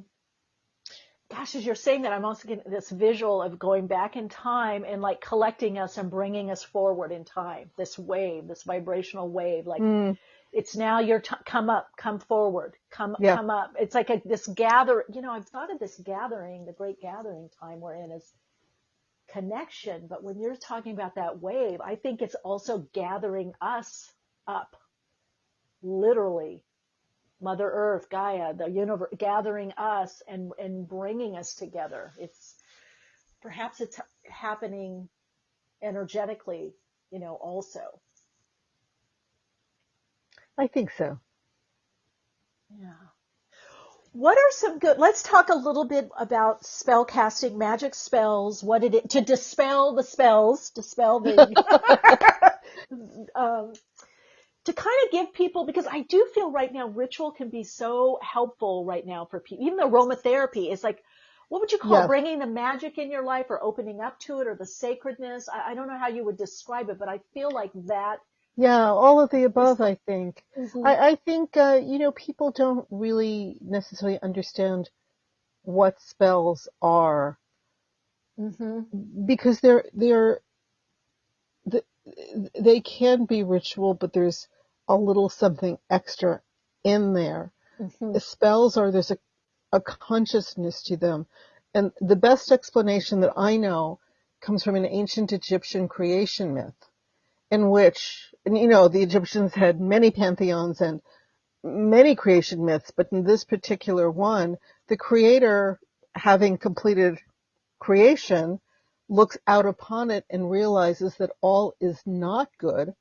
Gosh, as you're saying that, I'm also getting this visual of going back in time and like collecting us and bringing us forward in time. This wave, this vibrational wave, like it's now your come up, come forward, come up. It's like this gather. I've thought of this gathering, the great gathering time we're in, as connection. But when you're talking about that wave, I think it's also gathering us up, literally. Mother Earth, Gaia, the universe, gathering us and bringing us together. perhaps it's happening energetically, also. I think so. Yeah. What are some good, let's talk a little bit about spell casting, magic spells, to dispel the spells, um, to kind of give people, because I do feel right now ritual can be so helpful right now for people. Even the aromatherapy is like, what would you call it? Bringing the magic in your life or opening up to it or the sacredness. I don't know how you would describe it, but I feel like that. Yeah, all of the above, I think. Mm-hmm. I think, people don't really necessarily understand what spells are. Mm-hmm. Because they can be ritual, but there's a little something extra in there. Mm-hmm. The spells there's a consciousness to them. And the best explanation that I know comes from an ancient Egyptian creation myth, in which, the Egyptians had many pantheons and many creation myths, but in this particular one, the creator, having completed creation, looks out upon it and realizes that all is not good.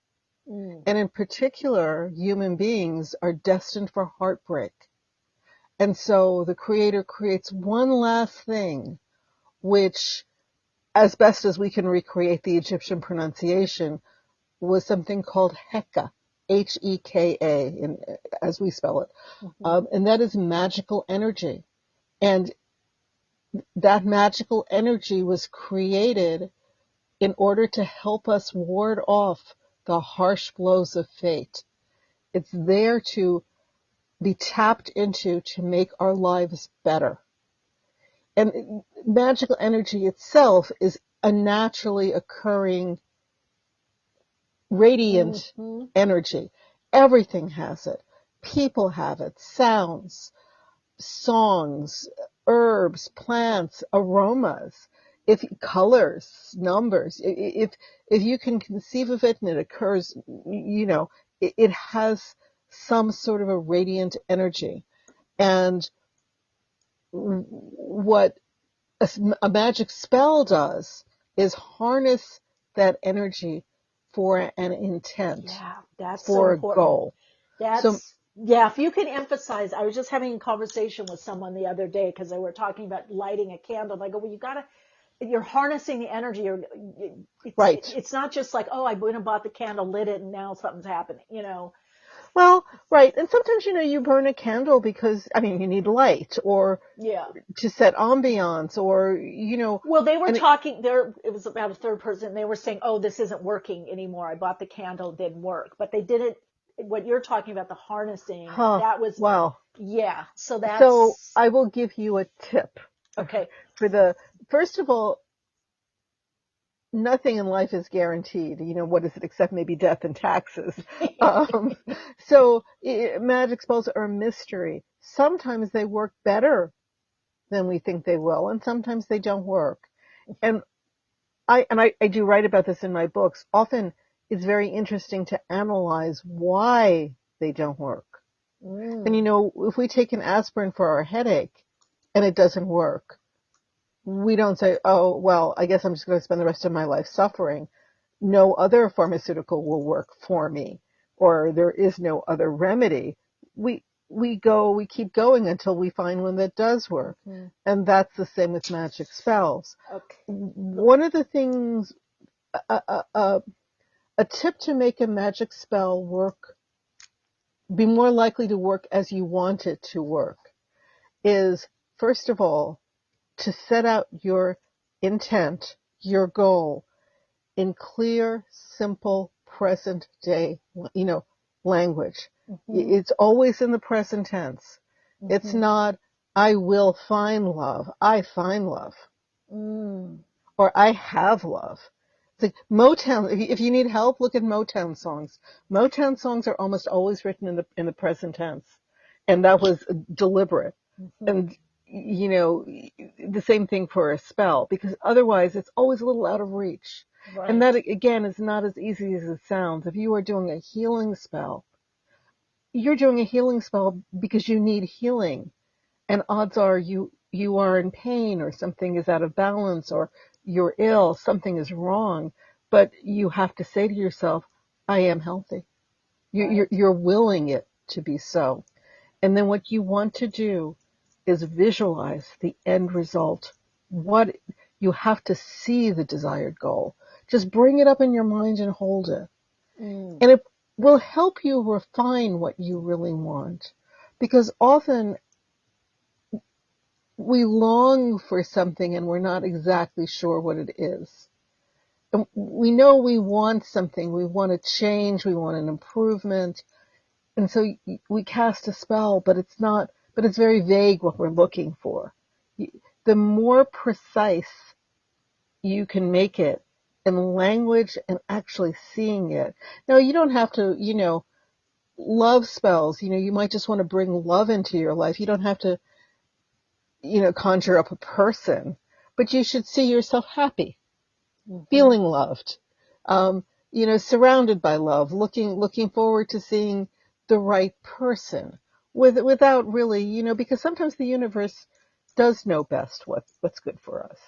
And in particular, human beings are destined for heartbreak. And so the creator creates one last thing, which, as best as we can recreate the Egyptian pronunciation, was something called Heka, Heka, as we spell it. And that is magical energy. And that magical energy was created in order to help us ward off the harsh blows of fate. It's there to be tapped into to make our lives better. And magical energy itself is a naturally occurring radiant energy. Everything has it. People have it. Sounds, songs, herbs, plants, aromas, colors, numbers. If you can conceive of it and it occurs, it has some sort of a radiant energy. And what a magic spell does is harness that energy for an intent. Yeah, that's for so a important. goal. If you can emphasize, I was just having a conversation with someone the other day because they were talking about lighting a candle. I go, well, you're harnessing the energy. Right. It's not just like, oh, I went and bought the candle, lit it, and now something's happening, Well, right. And sometimes, you burn a candle because, you need light or to set ambiance or, Well, they were talking there. It was about a third person. They were saying, oh, this isn't working anymore. I bought the candle, it didn't work. But they didn't, what you're talking about, the harnessing, that was, wow. Yeah. So I will give you a tip. Okay. First of all, nothing in life is guaranteed. What is it except maybe death and taxes? So magic spells are a mystery. Sometimes they work better than we think they will, and sometimes they don't work. And I do write about this in my books. Often it's very interesting to analyze why they don't work. And if we take an aspirin for our headache and it doesn't work, we don't say, oh, well, I guess I'm just going to spend the rest of my life suffering. No other pharmaceutical will work for me, or there is no other remedy. We keep going until we find one that does work. And that's the same with magic spells. Okay. One of the things, a tip to make a magic spell be more likely to work as you want it to work, is, first of all, to set out your intent, your goal, in clear, simple, present day, language. It's always in the present tense. It's not, I will find love, I find love. Or I have love. It's like Motown. If you need help, look at Motown songs. Motown songs are almost always written in the present tense. And that was deliberate. And, the same thing for a spell, because otherwise it's always a little out of reach. Right. And that, again, is not as easy as it sounds. If you are doing a healing spell, you're doing a healing spell because you need healing. And odds are you you are in pain or something is out of balance or you're ill, something is wrong, but you have to say to yourself, I am healthy. You're willing it to be so. And then what you want to do is visualize the end result. What you have to see the desired goal. Just bring it up in your mind and hold it. And it will help you refine what you really want. Because often we long for something and we're not exactly sure what it is. And we know we want something. We want a change. We want an improvement. And so we cast a spell, but it's very vague what we're looking for. The more precise you can make it in language and actually seeing it. Now, you don't have to, love spells. You might just want to bring love into your life. You don't have to, conjure up a person, but you should see yourself happy, feeling loved, surrounded by love, looking forward to seeing the right person without really, because sometimes the universe does know best what's good for us.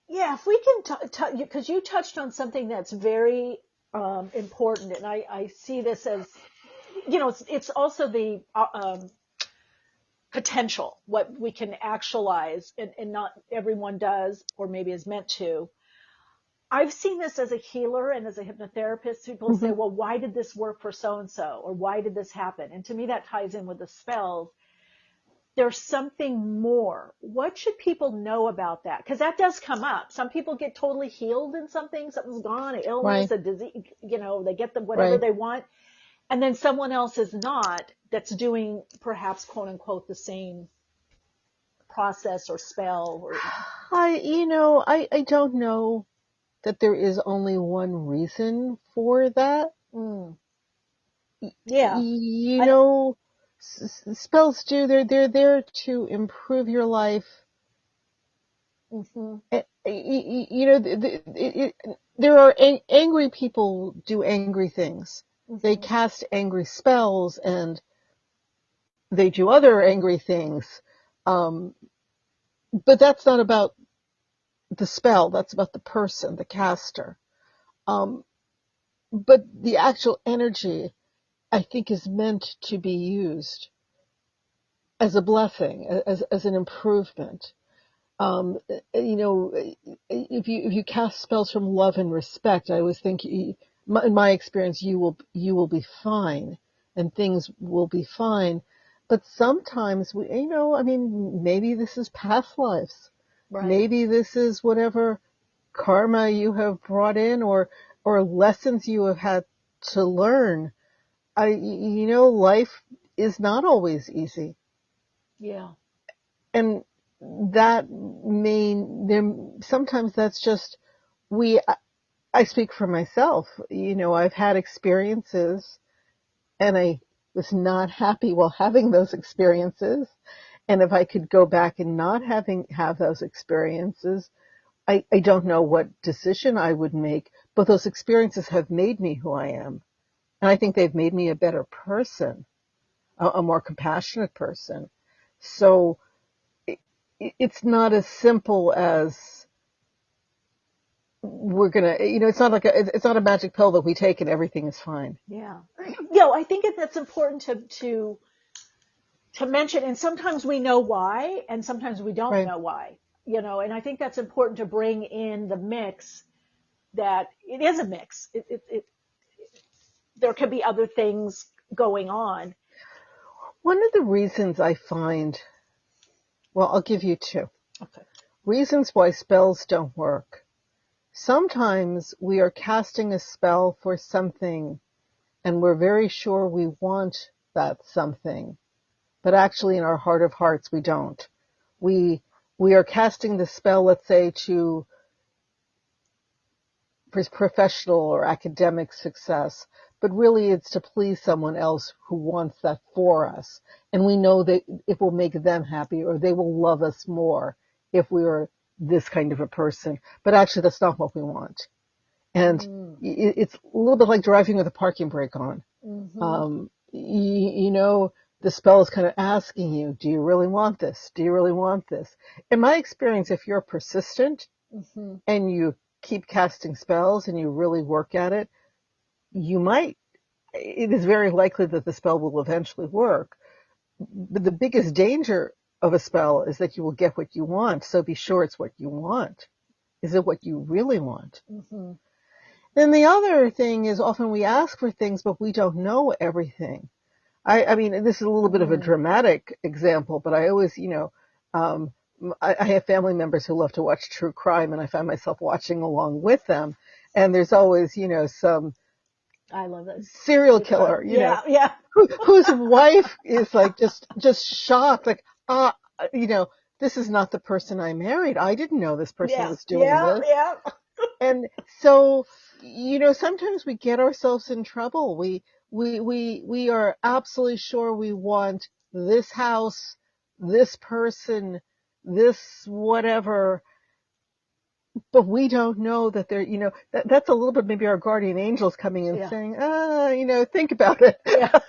Yeah, if we can, because you touched on something that's very important, and I see this as, it's also the potential, what we can actualize, and not everyone does, or maybe is meant to. I've seen this as a healer and as a hypnotherapist. People say, well, why did this work for so-and-so? Or why did this happen? And to me, that ties in with the spells. There's something more. What should people know about that? Because that does come up. Some people get totally healed in something. Something's gone, an illness, a disease, they get whatever they want. And then someone else is not, that's doing perhaps, quote unquote, the same process or spell. Or... I don't know that there is only one reason for that. Yeah. Spells they're there to improve your life. There are angry people do angry things. They cast angry spells and they do other angry things. But that's not about the spell. That's about the person, the caster. But the actual energy, I think, is meant to be used as a blessing, as an improvement. If you cast spells from love and respect, I always think, in my experience, you will be fine, and things will be fine. But sometimes maybe this is past lives. Right. Maybe this is whatever karma you have brought in, or lessons you have had to learn. Life is not always easy. Yeah. And that sometimes that's just, I speak for myself. I've had experiences and I was not happy while having those experiences. And if I could go back and not have those experiences, I don't know what decision I would make, but those experiences have made me who I am. And I think they've made me a better person, a more compassionate person. So it's not as simple as we're gonna, it's not a magic pill that we take and everything is fine. Yeah. I think that's important to mention. And sometimes we know why, and sometimes we don't know why, and I think that's important to bring in the mix, that it is a mix. There could be other things going on. One of the reasons I find, I'll give you two. Okay. Reasons why spells don't work. Sometimes we are casting a spell for something and we're very sure we want that something, but actually in our heart of hearts we don't. We are casting the spell, let's say, for professional or academic success, but really it's to please someone else who wants that for us. And we know that it will make them happy, or they will love us more if we are this kind of a person. But actually that's not what we want. And it's a little bit like driving with a parking brake on. the spell is kind of asking you, do you really want this? Do you really want this? In my experience, if you're persistent and you keep casting spells and you really work at it, it is very likely that the spell will eventually work. But the biggest danger of a spell is that you will get what you want. So be sure it's what you want. Is it what you really want? Then the other thing is often we ask for things, but we don't know everything. I mean, this is a little bit of a dramatic example, but I always, I have family members who love to watch true crime, and I find myself watching along with them. And there's always, some I love it. Serial killer, whose wife is like just shocked, like, this is not the person I married. I didn't know this person was doing this. Yeah. And so, sometimes we get ourselves in trouble. We are absolutely sure we want this house, this person, this whatever, but we don't know that they're, that's a little bit maybe our guardian angels coming in saying, think about it. Yeah.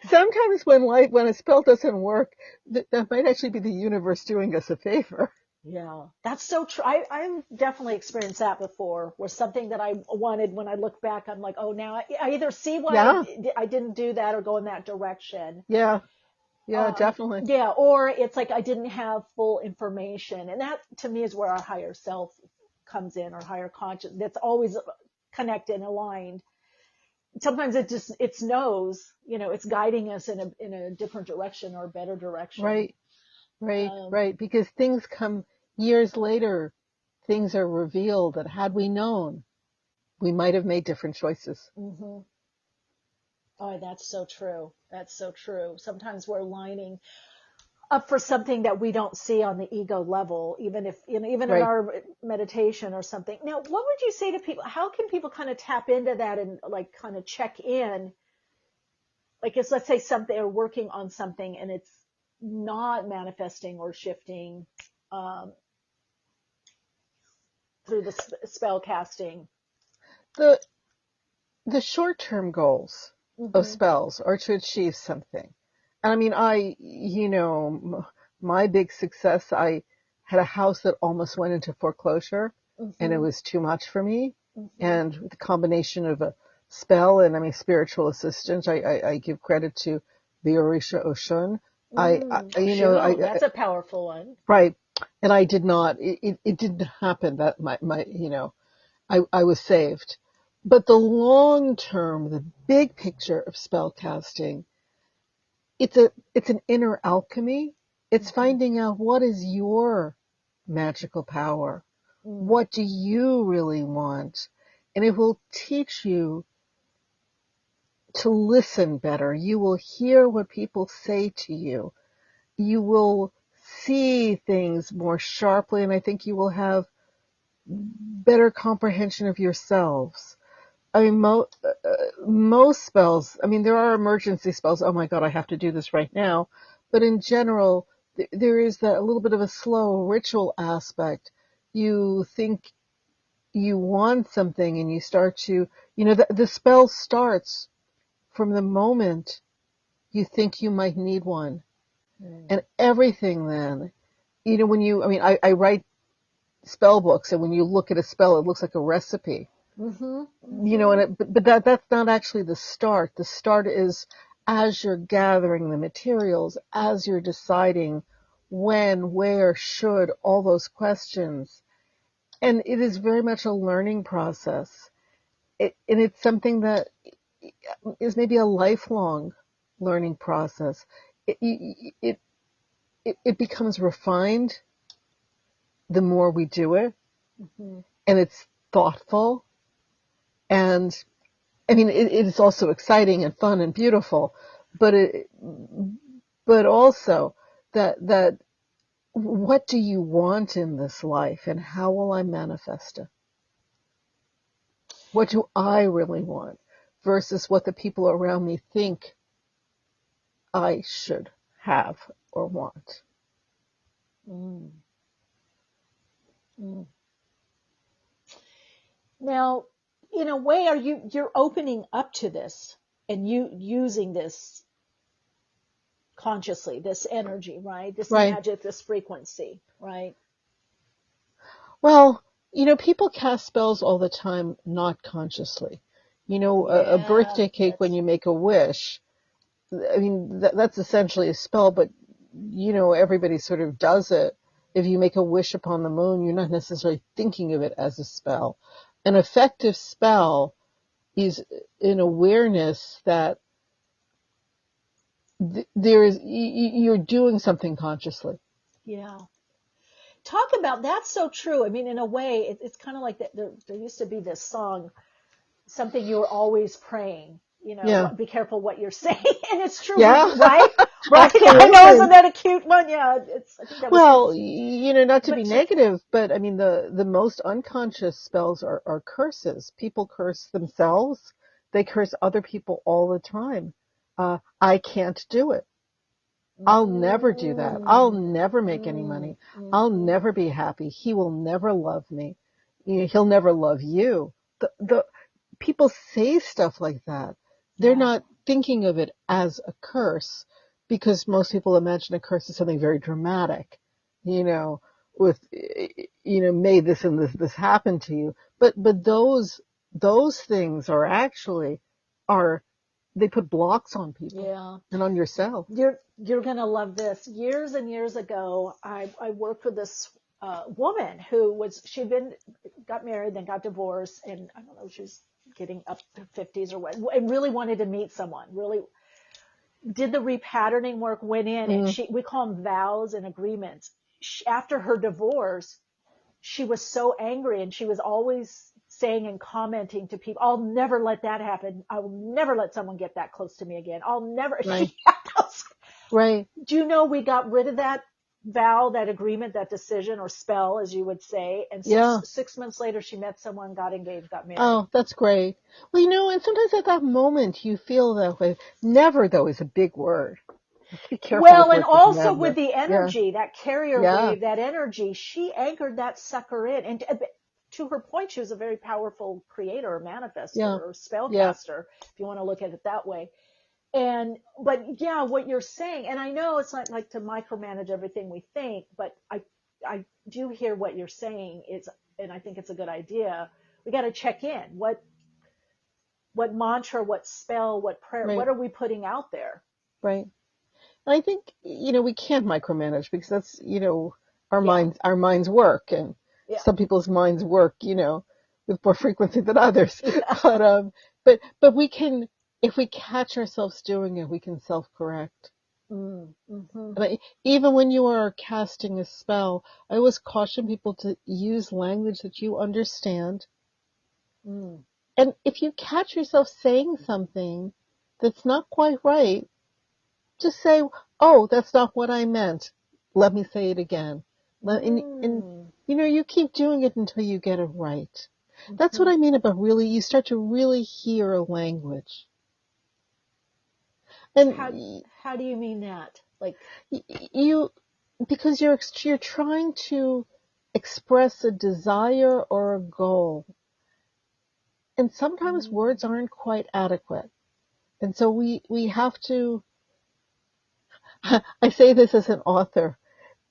Sometimes when a spell doesn't work, that might actually be the universe doing us a favor. Yeah, that's so true. I've definitely experienced that before, where something that I wanted, when I look back, I'm like, oh, now I either see why I didn't do that or go in that direction. Yeah, definitely. Yeah, or it's like I didn't have full information. And that, to me, is where our higher self comes in, or higher conscious. That's always connected and aligned. Sometimes it knows, it's guiding us in a different direction or a better direction. Right. Because things come years later, things are revealed that had we known, we might have made different choices. Oh, that's so true. That's so true. Sometimes we're lining up for something that we don't see on the ego level, even in our meditation or something. Now, what would you say to people? How can people kind of tap into that and like kind of check in? Like, if let's say something, they're working on something and it's not manifesting or shifting through the spell casting. The short-term goals of spells are to achieve something. And I mean, my big success, I had a house that almost went into foreclosure and it was too much for me. And with the combination of a spell and spiritual assistance, I give credit to the Orisha Oshun. That's a powerful one. Right. And I did not, it didn't happen that I was saved. But the long term, the big picture of spell casting, it's an inner alchemy. It's finding out what is your magical power. What do you really want? And it will teach you to listen better. You will hear what people say to you. You will see things more sharply, and I think you will have better comprehension of yourselves. I mean, most spells, there are emergency spells. Oh my God, I have to do this right now. But in general, there is that a little bit of a slow ritual aspect. You think you want something and you start to, the spell starts from the moment you think you might need one. And everything then, I write spell books, and when you look at a spell, it looks like a recipe. But that's not actually the start. The start is as you're gathering the materials, as you're deciding when, where, should, all those questions. And it is very much a learning process. And it's something that is maybe a lifelong learning process. It becomes refined the more we do it, and it's thoughtful. And it is also exciting and fun and beautiful, but also that what do you want in this life, and how will I manifest it? What do I really want versus what the people around me think I should have or want? Now, in a way, you're opening up to this, and you using this consciously, this energy, right? This Right. magic, this frequency, right? Well, people cast spells all the time, not consciously. A birthday cake, when you make a wish, I mean, that's essentially a spell, but, everybody sort of does it. If you make a wish upon the moon, you're not necessarily thinking of it as a spell. An effective spell is an awareness that you're doing something consciously. Yeah. Talk about, that's so true. I mean, in a way, it's kind of like that. There used to be this song, something you were always praying, be careful what you're saying. And it's true, Yeah. right? Right. Absolutely. I know, isn't that a cute one? Yeah. I think that was. Well, not to be negative, but I mean, the most unconscious spells are curses. People curse themselves. They curse other people all the time. I can't do it. I'll never do that. I'll never make any money. I'll never be happy. He will never love me. He'll never love you. The people say stuff like that. They're not thinking of it as a curse, because most people imagine a curse as something very dramatic, with, may this and this happen to you. But those things are actually they put blocks on people and on yourself. You're going to love this. Years and years ago, I worked with this woman who got married, then got divorced, and I don't know, she was getting up to 50s or what, and really wanted to meet someone, really did the repatterning work, went in, and we call them vows and agreements. After her divorce, she was so angry, and she was always saying and commenting to people, I'll never let that happen. I will never let someone get that close to me again. I'll never. Right. Right. Do you know we got rid of that vow, that agreement, that decision or spell, as you would say? And 6 months later, she met someone, got engaged, got married. Oh, that's great. Well, and sometimes at that moment you feel that way. Never, though, is a big word. Be careful. Well, and also with the energy, that carrier wave, that energy, she anchored that sucker in. And to her point, she was a very powerful creator or manifester or spellcaster, if you want to look at it that way. But what you're saying, and I know it's not like to micromanage everything we think, but I do hear what you're saying and I think it's a good idea. We got to check in. What mantra, what spell, what prayer, what are we putting out there? Right. And I think, we can't micromanage, because that's, our minds work, and some people's minds work, with more frequency than others. But we can, if we catch ourselves doing it, we can self-correct. And even when you are casting a spell, I always caution people to use language that you understand. And if you catch yourself saying something that's not quite right, just say, oh, that's not what I meant. Let me say it again. And you keep doing it until you get it right. That's what I mean about you start to really hear a language. And how do you mean that? Like because you're trying to express a desire or a goal. And sometimes words aren't quite adequate. And so we have to, I say this as an author,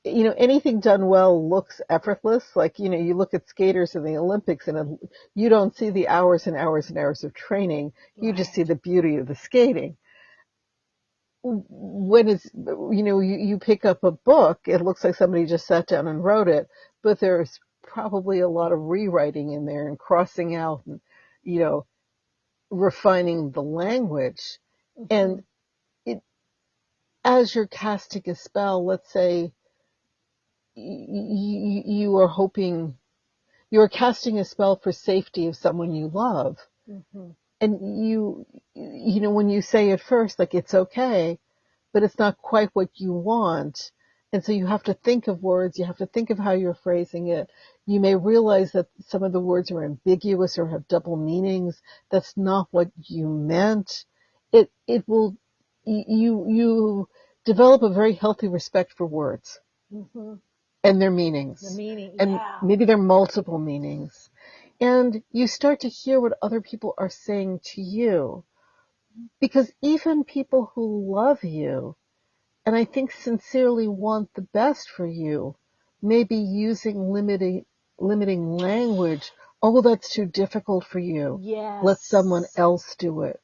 anything done well looks effortless. Like, you look at skaters in the Olympics and you don't see the hours and hours and hours of training. You just see the beauty of the skating. When it's, you pick up a book, it looks like somebody just sat down and wrote it, but there's probably a lot of rewriting in there and crossing out and, refining the language. And as you're casting a spell, let's say you are hoping, you're casting a spell for safety of someone you love. And when you say at first, like, it's okay, but it's not quite what you want. And so you have to think of words, you have to think of how you're phrasing it. You may realize that some of the words are ambiguous or have double meanings. That's not what you meant. It will, you develop a very healthy respect for words and their meanings. And maybe they're multiple meanings. And you start to hear what other people are saying to you. Because even people who love you, and I think sincerely want the best for you, may be using limiting language. Oh, that's too difficult for you. Yes. Let someone else do it.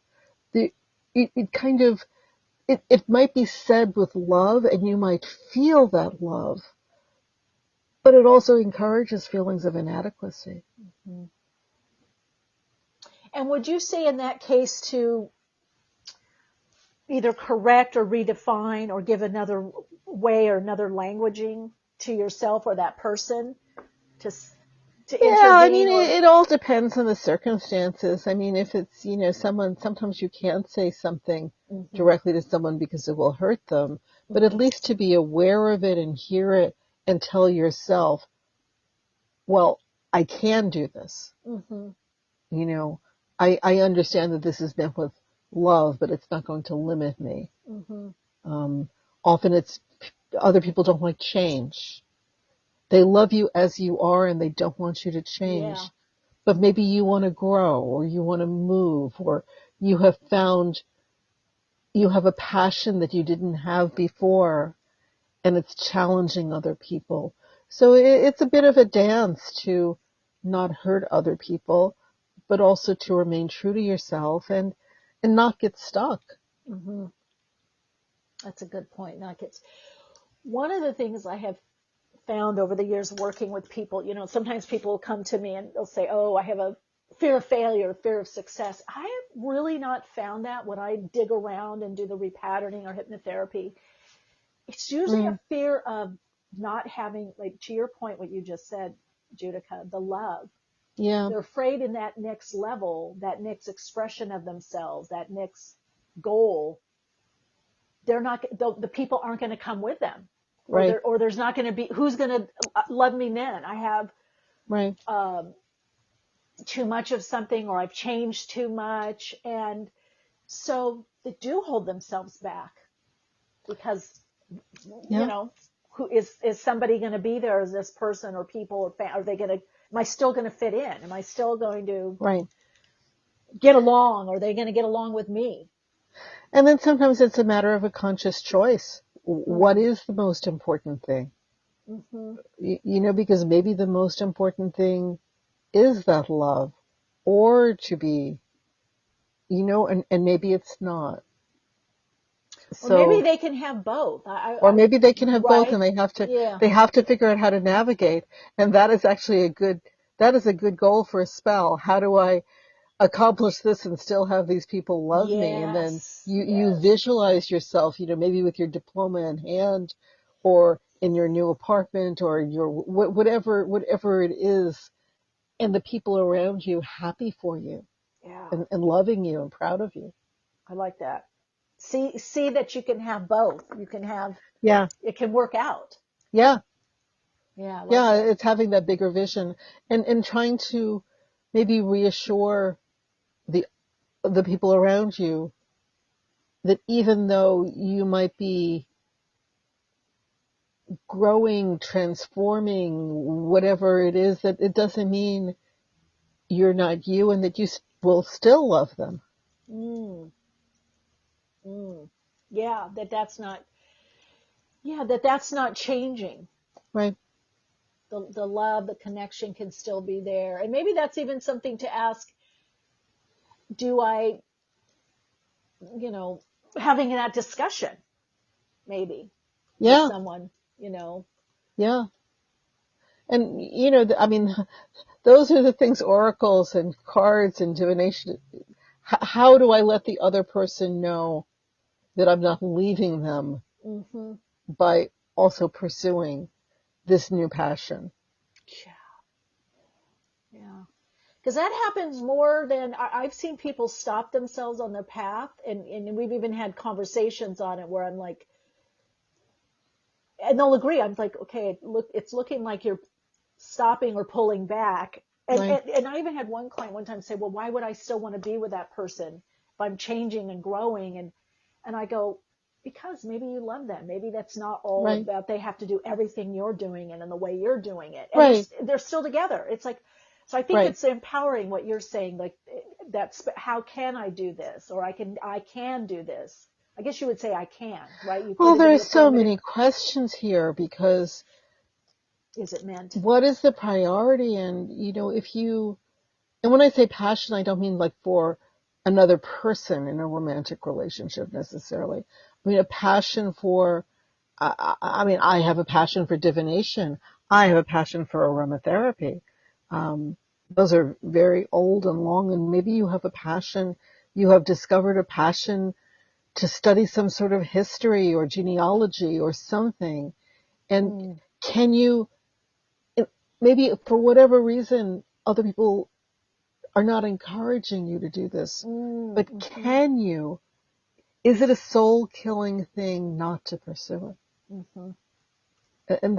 It might be said with love, and you might feel that love, but it also encourages feelings of inadequacy. Mm-hmm. And would you say in that case to either correct or redefine or give another way or another languaging to yourself or that person to intervene? Yeah, I mean, it all depends on the circumstances. I mean, if it's, sometimes you can't say something directly to someone because it will hurt them, but at least to be aware of it and hear it and tell yourself, well, I can do this. I understand that this is meant with love, but it's not going to limit me. Often it's other people don't like change. They love you as you are and they don't want you to change. Yeah. But maybe you want to grow or you want to move or you have a passion that you didn't have before and it's challenging other people. So it's a bit of a dance to not hurt other people, but also to remain true to yourself and not get stuck. Mm-hmm. That's a good point. One of the things I have found over the years working with people, sometimes people will come to me and they'll say, oh, I have a fear of failure, fear of success. I have really not found that when I dig around and do the repatterning or hypnotherapy. It's usually a fear of not having, like to your point, what you just said, Judika, the love. Yeah. They're afraid in that next level, that next expression of themselves, that next goal, the people aren't going to come with them. Right. Or there's not going to be, who's going to love me then? I have right. Too much of something, or I've changed too much. And so they do hold themselves back because, who is somebody going to be there? Is this person or people or are they going to, am I still going to fit in? Am I still going to get along? Are they going to get along with me? And then sometimes it's a matter of a conscious choice. What is the most important thing? Because maybe the most important thing is that love, or to be, and maybe it's not. Or maybe they can have both. Maybe they can have both, and they have to figure out how to navigate. And that is actually a good goal for a spell. How do I accomplish this and still have these people love me? And then you visualize yourself, maybe with your diploma in hand or in your new apartment or your whatever it is, and the people around you happy for you and loving you and proud of you. I like that. See that you can have both. You can have, it can work out. Yeah. Yeah. It's having that bigger vision and trying to maybe reassure the people around you that even though you might be growing, transforming, whatever it is, that it doesn't mean you're not you and that you will still love them. Yeah, that's not changing. Right. The love, the connection can still be there. And maybe that's even something to ask, do I, having that discussion, maybe, with someone, Yeah. And, I mean, those are the things, oracles and cards and divination. How do I let the other person know that I'm not leaving them by also pursuing this new passion? Yeah. Because that happens more than I've seen people stop themselves on their path. And we've even had conversations on it where I'm like, and they'll agree. I'm like, okay, it's looking like you're stopping or pulling back. And I even had one client one time say, well, why would I still want to be with that person if I'm changing and growing? And I go, because maybe you love them. Maybe that's not all about they have to do everything you're doing and in the way you're doing it. And they're still together. It's like, so I think it's empowering what you're saying. Like, how can I do this? Or I can do this. I guess you would say I can, right? You Well, put it in the there's so affirmative. many questions here because Is it meant? What is the priority? And, and when I say passion, I don't mean like for another person in a romantic relationship necessarily. I mean, a passion for, I have a passion for divination. I have a passion for aromatherapy. Those are very old and long, and maybe you have discovered a passion to study some sort of history or genealogy or something. And can you, maybe for whatever reason, other people are not encouraging you to do this, but can you? Is it a soul-killing thing not to pursue it? And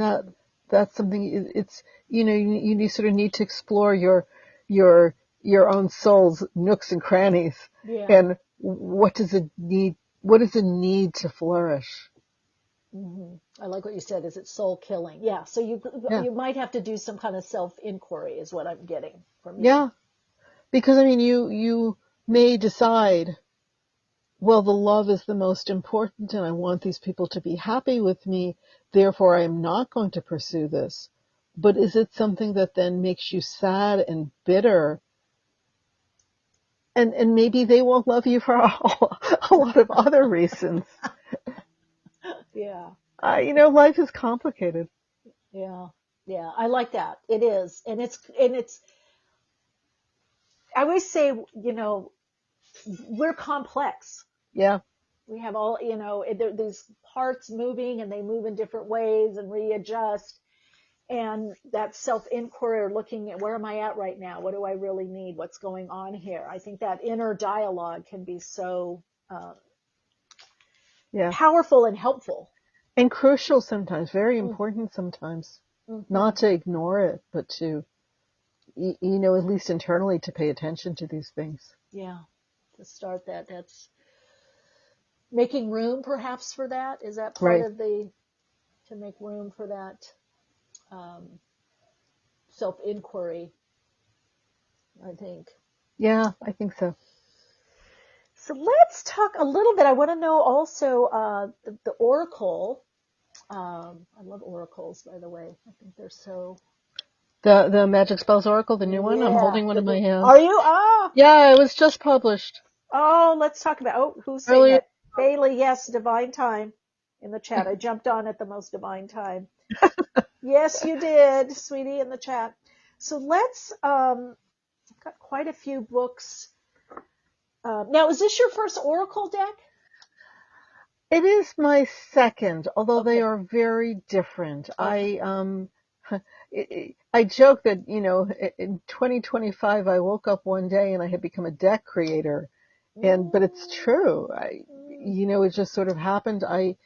that's something. It's you sort of need to explore your own soul's nooks and crannies, and what does it need? What does it need to flourish? I like what you said. Is it soul killing? Yeah. So you might have to do some kind of self-inquiry is what I'm getting from you. Yeah. Because, you may decide, well, the love is the most important and I want these people to be happy with me, therefore I am not going to pursue this. But is it something that then makes you sad and bitter? And maybe they won't love you for a lot of other reasons. Yeah. Life is complicated. Yeah. Yeah. I like that. It is. And it's, I always say, we're complex. Yeah. We have all, these parts moving and they move in different ways and readjust. And that self-inquiry, looking at where am I at right now? What do I really need? What's going on here? I think that inner dialogue can be so powerful and helpful. And crucial sometimes, very important sometimes. Not to ignore it, but to, at least internally to pay attention to these things. Yeah, to start that. That's making room perhaps for that. Is that part of to make room for that self-inquiry, I think. Yeah, I think so. So let's talk a little bit. I want to know also the oracle. I love oracles, by the way. I think they're so... The Magic Spells Oracle, the new one? I'm holding one in my hand. Are you? Oh! Yeah, it was just published. Oh, let's talk about... who's saying that? Bailey, yes, divine time in the chat. I jumped on at the most divine time. Yes, you did, sweetie, in the chat. So let's... I've got quite a few books. Now, is this your first oracle deck? It is my second, although they are very different. Okay. I joke that, in 2025, I woke up one day and I had become a deck creator. But it's true. It just sort of happened. I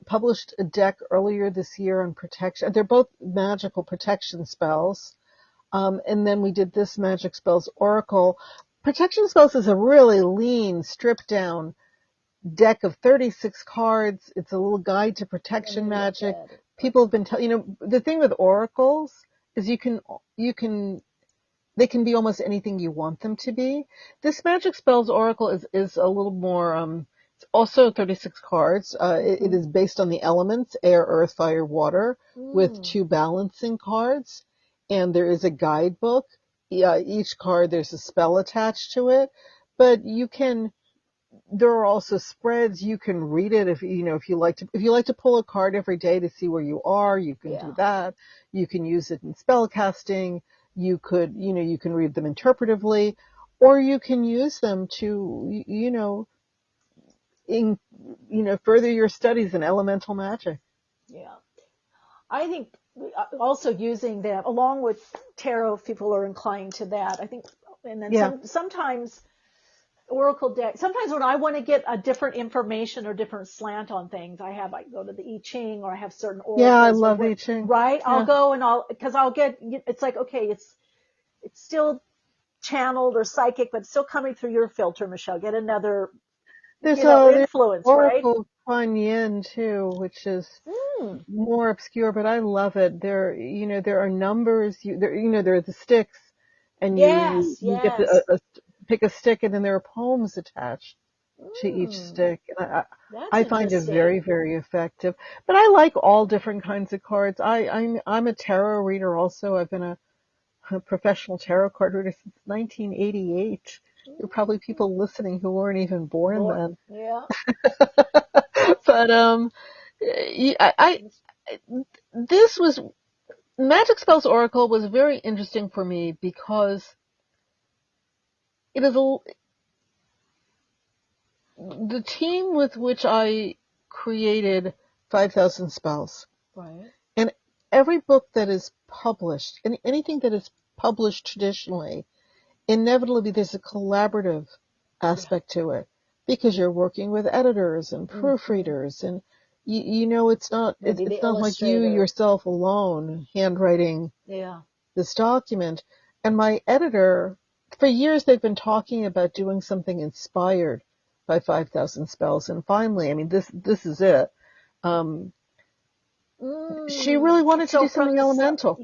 published a deck earlier this year on protection. They're both magical protection spells. And then we did this Magic Spells Oracle. Protection Spells is a really lean, stripped down deck of 36 cards. It's a little guide to protection magic. People have been telling, the thing with oracles is they can be almost anything you want them to be. This Magic Spells Oracle is a little more, it's also 36 cards. It is based on the elements, air, earth, fire, water, with 2 balancing cards. And there is a guidebook. Each card, there's a spell attached to it. But there are also spreads. You can read it if you like to pull a card every day to see where you are, you can do that. You can use it in spell casting. You can read them interpretively, or you can use them to, further your studies in elemental magic. Yeah. I think also using them along with tarot, if people are inclined to that. I think, and then sometimes oracle deck. Sometimes when I want to get a different information or different slant on things, I go to the I Ching, or I have certain oracles. Yeah, I love I Ching. Right? Yeah. I'll go and I'll get, it's like, okay, it's still channeled or psychic, but still coming through your filter, Michele. Get another influence, right? Oracle Kuan Yin too, which is more obscure, but I love it. There are numbers. There are the sticks, and Yes, you get yes. pick a stick, and then there are poems attached to each stick. And That's I find it interesting. very, very effective. But I like all different kinds of cards. I'm a tarot reader also. I've been a professional tarot card reader since 1988. There are probably people listening who weren't even born then. Yeah. But this was Magic Spells Oracle was very interesting for me because it is the team with which I created 5,000 Spells. Right. And every book that is published, anything that is published traditionally, inevitably there's a collaborative aspect to it because you're working with editors and proofreaders, and it's not like you yourself alone handwriting this document. And my editor, for years they've been talking about doing something inspired by 5,000 Spells, and finally, I mean, this is it. She really wanted to do something elemental.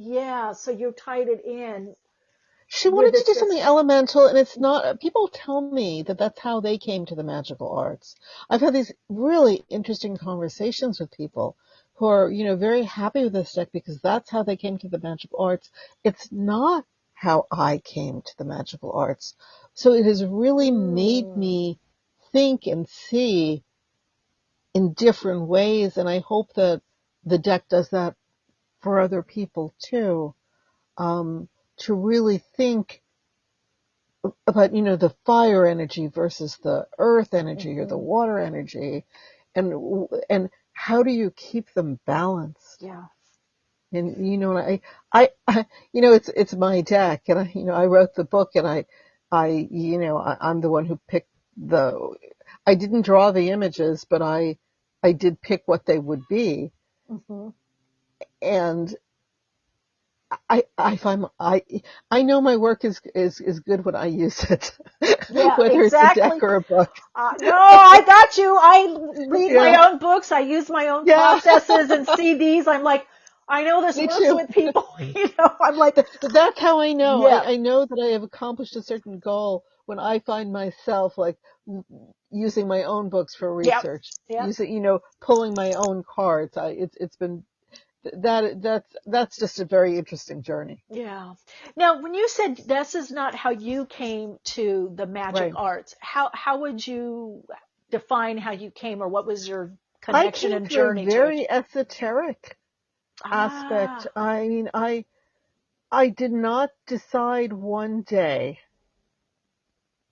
So you tied it in. She wanted to do something elemental, and it's not, people tell me that that's how they came to the magical arts. I've had these really interesting conversations with people who are, very happy with this deck because that's how they came to the magical arts. It's not how I came to the magical arts. So it has really made me think and see in different ways, and I hope that the deck does that for other people too, to really think about, the fire energy versus the earth energy or the water energy, and how do you keep them balanced? Yeah. And, it's my deck, and I wrote the book, and I'm the one who picked I didn't draw the images, but I did pick what they would be. And I know my work is good when I use it, whether it's a deck or a book. No, I got you. I read my own books. I use my own processes and CDs. I'm like, I know this works with people. I'm like, that's how I know. I know that I have accomplished a certain goal when I find myself like using my own books for research, using, pulling my own cards. It's been. That's just a very interesting journey. Yeah. Now, when you said this is not how you came to the magic arts, how would you define how you came, or what was your connection and journey to it? I came through a very esoteric aspect. I mean, I did not decide one day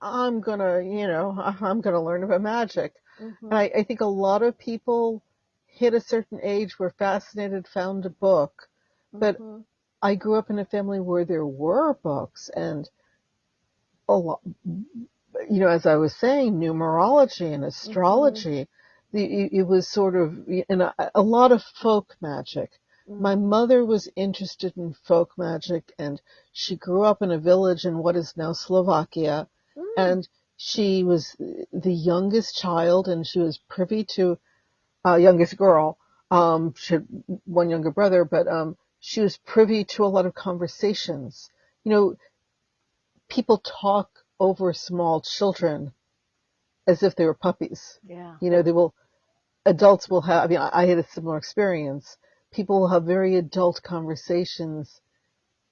I'm gonna learn about magic. And I think a lot of people hit a certain age, were fascinated, found a book. But I grew up in a family where there were books, and a lot, as I was saying, numerology and astrology. It was sort of a lot of folk magic. My mother was interested in folk magic, and she grew up in a village in what is now Slovakia, and she was the youngest child, and she was privy to youngest girl. She had one younger brother, but she was privy to a lot of conversations. People talk over small children as if they were puppies. Yeah. Adults will have, I had a similar experience. People will have very adult conversations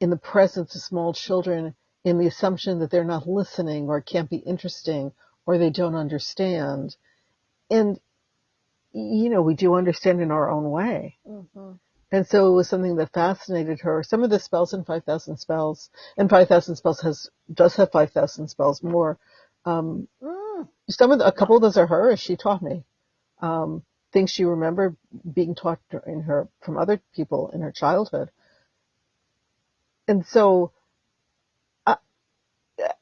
in the presence of small children, in the assumption that they're not listening or can't be interesting or they don't understand. And we do understand in our own way. And so it was something that fascinated her. Some of the spells in 5,000 Spells, and 5,000 Spells does have 5,000 spells more. A couple of those are hers. She taught me. Things she remembered being taught from other people in her childhood. And so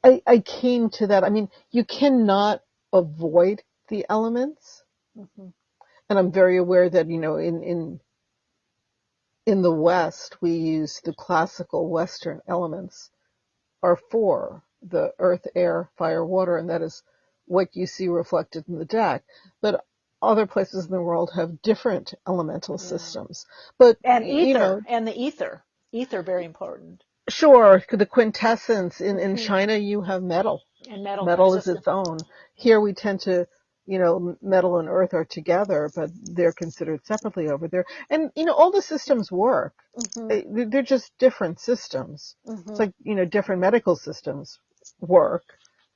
I came to that. I mean, you cannot avoid the elements. And I'm very aware that, in the West, we use the classical Western elements are four: the earth, air, fire, water, and that is what you see reflected in the deck. But other places in the world have different elemental systems. But and ether, and the ether, very important. Sure, the quintessence in China, you have metal. And metal. Metal is its own. Here we tend to, metal and earth are together, but they're considered separately over there. And, all the systems work. They're just different systems. It's like, different medical systems work.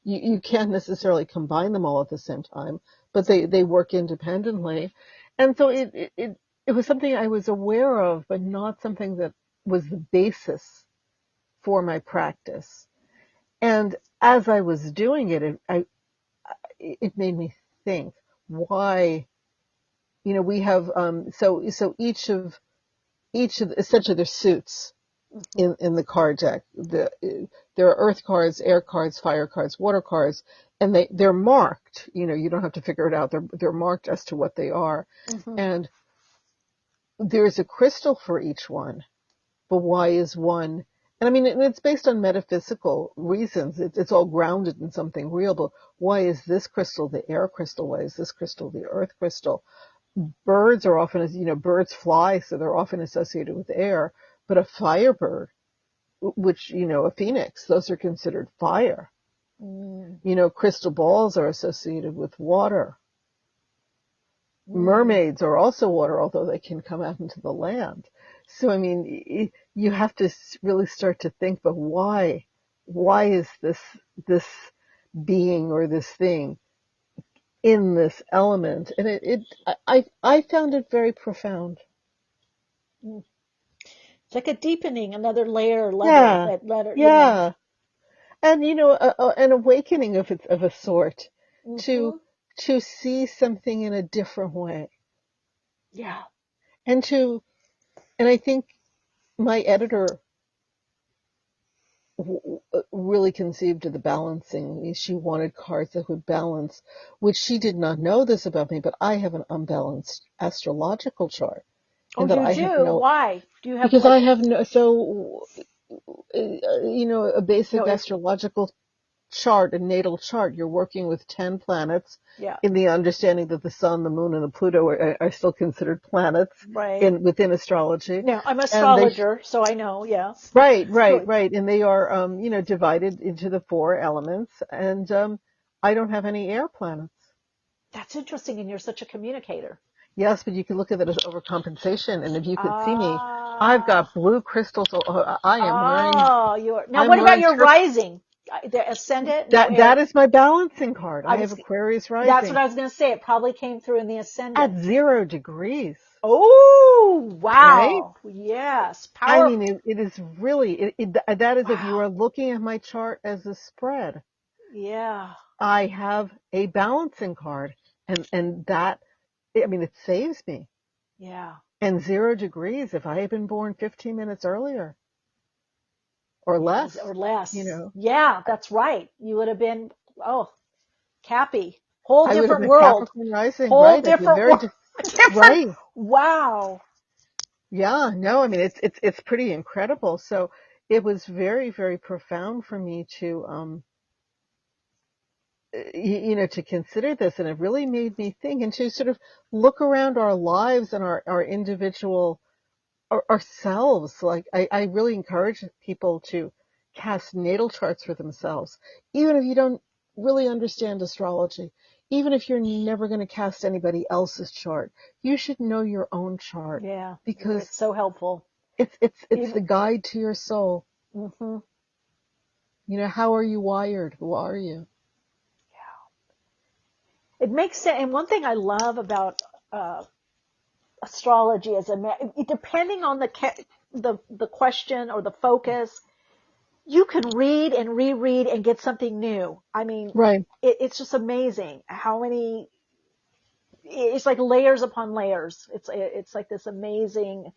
You can't necessarily combine them all at the same time, but they work independently. And so it was something I was aware of, but not something that was the basis for my practice. And as I was doing it, it made me think why, we have, so each of essentially there's suits in the card deck. There are earth cards, air cards, fire cards, water cards, and they're marked. You don't have to figure it out. They're marked as to what they are. And there's a crystal for each one. But why is one? And I mean, it's based on metaphysical reasons. It's all grounded in something real. But why is this crystal the air crystal? Why is this crystal the earth crystal? Birds are often, birds fly, so they're often associated with air. But a firebird, which, a phoenix, those are considered fire. Crystal balls are associated with water. Mermaids are also water, although they can come out into the land. So, I mean, you have to really start to think, but why? Why is this being or this thing in this element? And I found it very profound. It's like a deepening, another layer, level. Yeah. And, an awakening of a sort to see something in a different way. Yeah. And I think my editor really conceived of the balancing. She wanted cards that would balance, which she did not know this about me, but I have an unbalanced astrological chart. Oh, you do? Why? Do you have? Because I have no, so, a basic astrological chart, a natal chart, you're working with 10 planets in the understanding that the sun, the moon, and the Pluto are still considered planets within astrology. Yeah, I'm an astrologer, so I know, yeah. Right. And they are, divided into the 4 elements, and I don't have any air planets. That's interesting, and you're such a communicator. Yes, but you can look at it as overcompensation, and if you could see me, I've got blue crystals. I am wearing. Oh, now what about your rising? The ascendant? That is my balancing card. I have Aquarius rising. That's what I was going to say. It probably came through in the ascendant. At 0 degrees. Oh, wow. Right? Yes. I mean, it is really, that is if you are looking at my chart as a spread. Yeah. I have a balancing card, and that, I mean, it saves me. Yeah. And 0 degrees if I had been born 15 minutes earlier. Or less. Yeah, that's right. You would have been, Cappy. Whole different world. Capricorn rising, whole different world. Right. Wow. Yeah, no, I mean, it's pretty incredible. So it was very, very profound for me to, to consider this. And it really made me think and to sort of look around our lives and our individual ourselves. Like I really encourage people to cast natal charts for themselves, even if you don't really understand astrology, even if you're never going to cast anybody else's chart, you should know your own chart. Yeah, because it's so helpful. It's the guide to your soul. Mm-hmm. How are you wired? Who are you? Yeah. It makes sense. And one thing I love about astrology is depending on the question or the focus, you can read and reread and get something new. I mean, right. It's just amazing how many. It's like layers upon layers. It's like this amazing.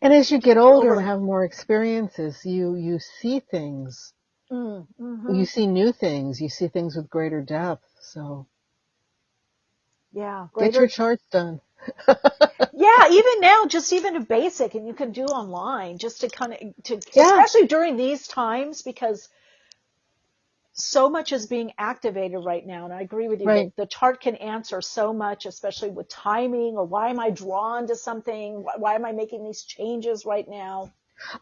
And as you get older and have more experiences, you see things. Mm-hmm. You see new things. You see things with greater depth. So. Yeah. Get your charts done. Yeah, even now, just even a basic, and you can do online just to especially during these times, because so much is being activated right now. And I agree with you that the chart can answer so much, especially with timing, or why am I drawn to something? Why am I making these changes right now?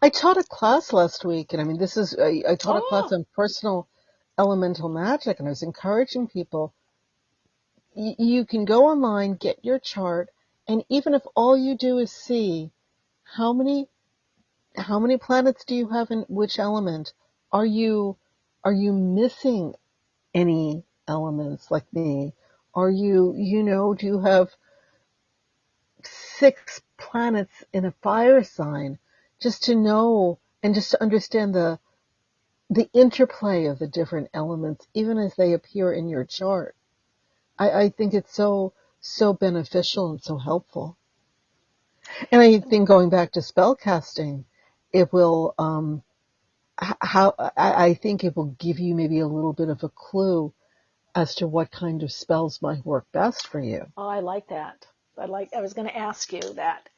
I taught a class last week, and I mean, I taught a class on personal elemental magic, and I was encouraging people, you can go online, get your chart, and even if all you do is see how many planets do you have in which element, are you missing any elements like me? Are you, do you have 6 planets in a fire sign? Just to know and just to understand the interplay of the different elements, even as they appear in your chart. I think it's so beneficial and so helpful. And I think going back to spell casting, it will, I think it will give you maybe a little bit of a clue as to what kind of spells might work best for you. Oh, I like that. I was going to ask you that.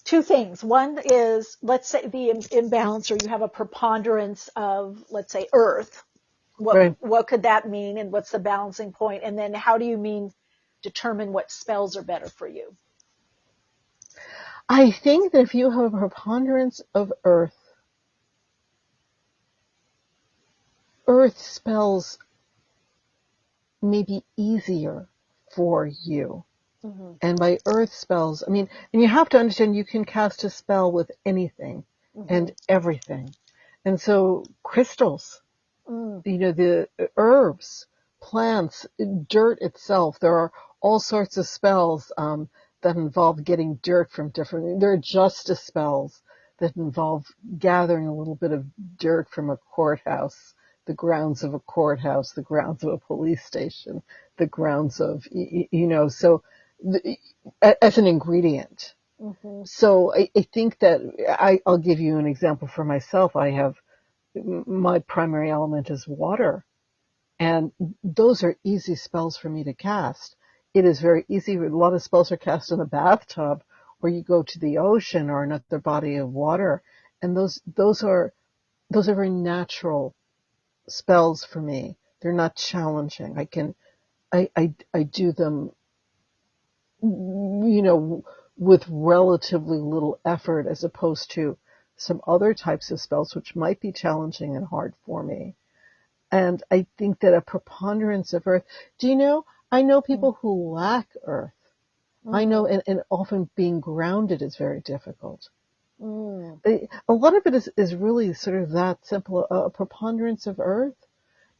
2 things. One is, let's say the imbalance, or you have a preponderance of, let's say, earth. What could that mean, and what's the balancing point? And then how do you determine what spells are better for you? I think that if you have a preponderance of earth spells may be easier for you. Mm-hmm. And by earth spells, I mean, and you have to understand you can cast a spell with anything and everything. And so crystals, the herbs, plants, dirt itself, there are all sorts of spells that involve getting dirt from there are justice spells that involve gathering a little bit of dirt from a courthouse, the grounds of a courthouse, the grounds of a police station, the grounds of, so as an ingredient. Mm-hmm. So I think that I'll give you an example for myself. My primary element is water, and those are easy spells for me to cast. It is very easy. A lot of spells are cast in a bathtub, or you go to the ocean or another body of water, and those are very natural spells for me. They're not challenging. I do them, with relatively little effort, as opposed to some other types of spells which might be challenging and hard for me. And I think that a preponderance of earth, I know people who lack earth. Mm-hmm. I know, and often being grounded is very difficult. Mm. A lot of it is really sort of that simple, a preponderance of earth.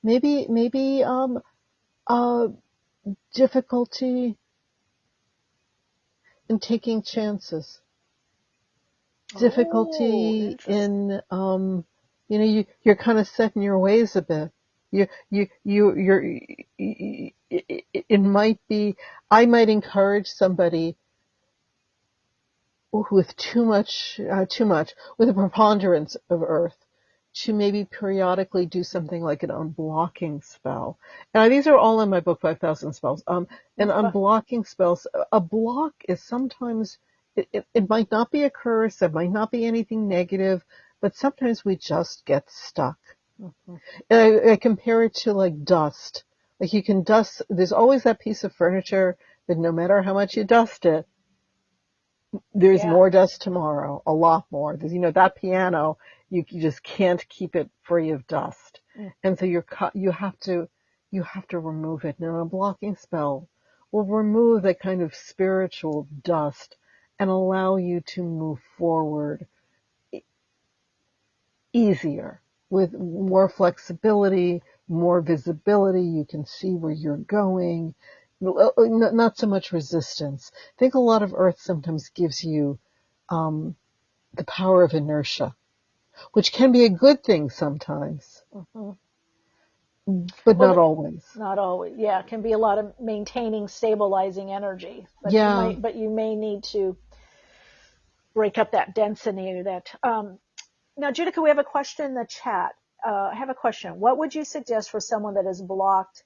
Maybe difficulty in taking chances. Difficulty in, you're kind of set in your ways a bit. It might be, I might encourage somebody with too much, with a preponderance of earth, to maybe periodically do something like an unblocking spell. And these are all in my book, 5,000 Spells. And unblocking spells, a block is sometimes, it might not be a curse, it might not be anything negative, but sometimes we just get stuck. Mm-hmm. And I compare it to like dust. Like you can dust, there's always that piece of furniture that no matter how much you dust it, there's more dust tomorrow, a lot more. There's, that piano, you just can't keep it free of dust. Mm. And so you have to remove it. Now a blocking spell will remove that kind of spiritual dust and allow you to move forward easier, with more flexibility, more visibility. You can see where you're going. Not so much resistance. I think a lot of earth sometimes gives you the power of inertia, which can be a good thing sometimes, but not always. Not always. Yeah, it can be a lot of maintaining, stabilizing energy. But you may need to break up that density. Now, Judika, we have a question in the chat. I have a question. What would you suggest for someone that is blocked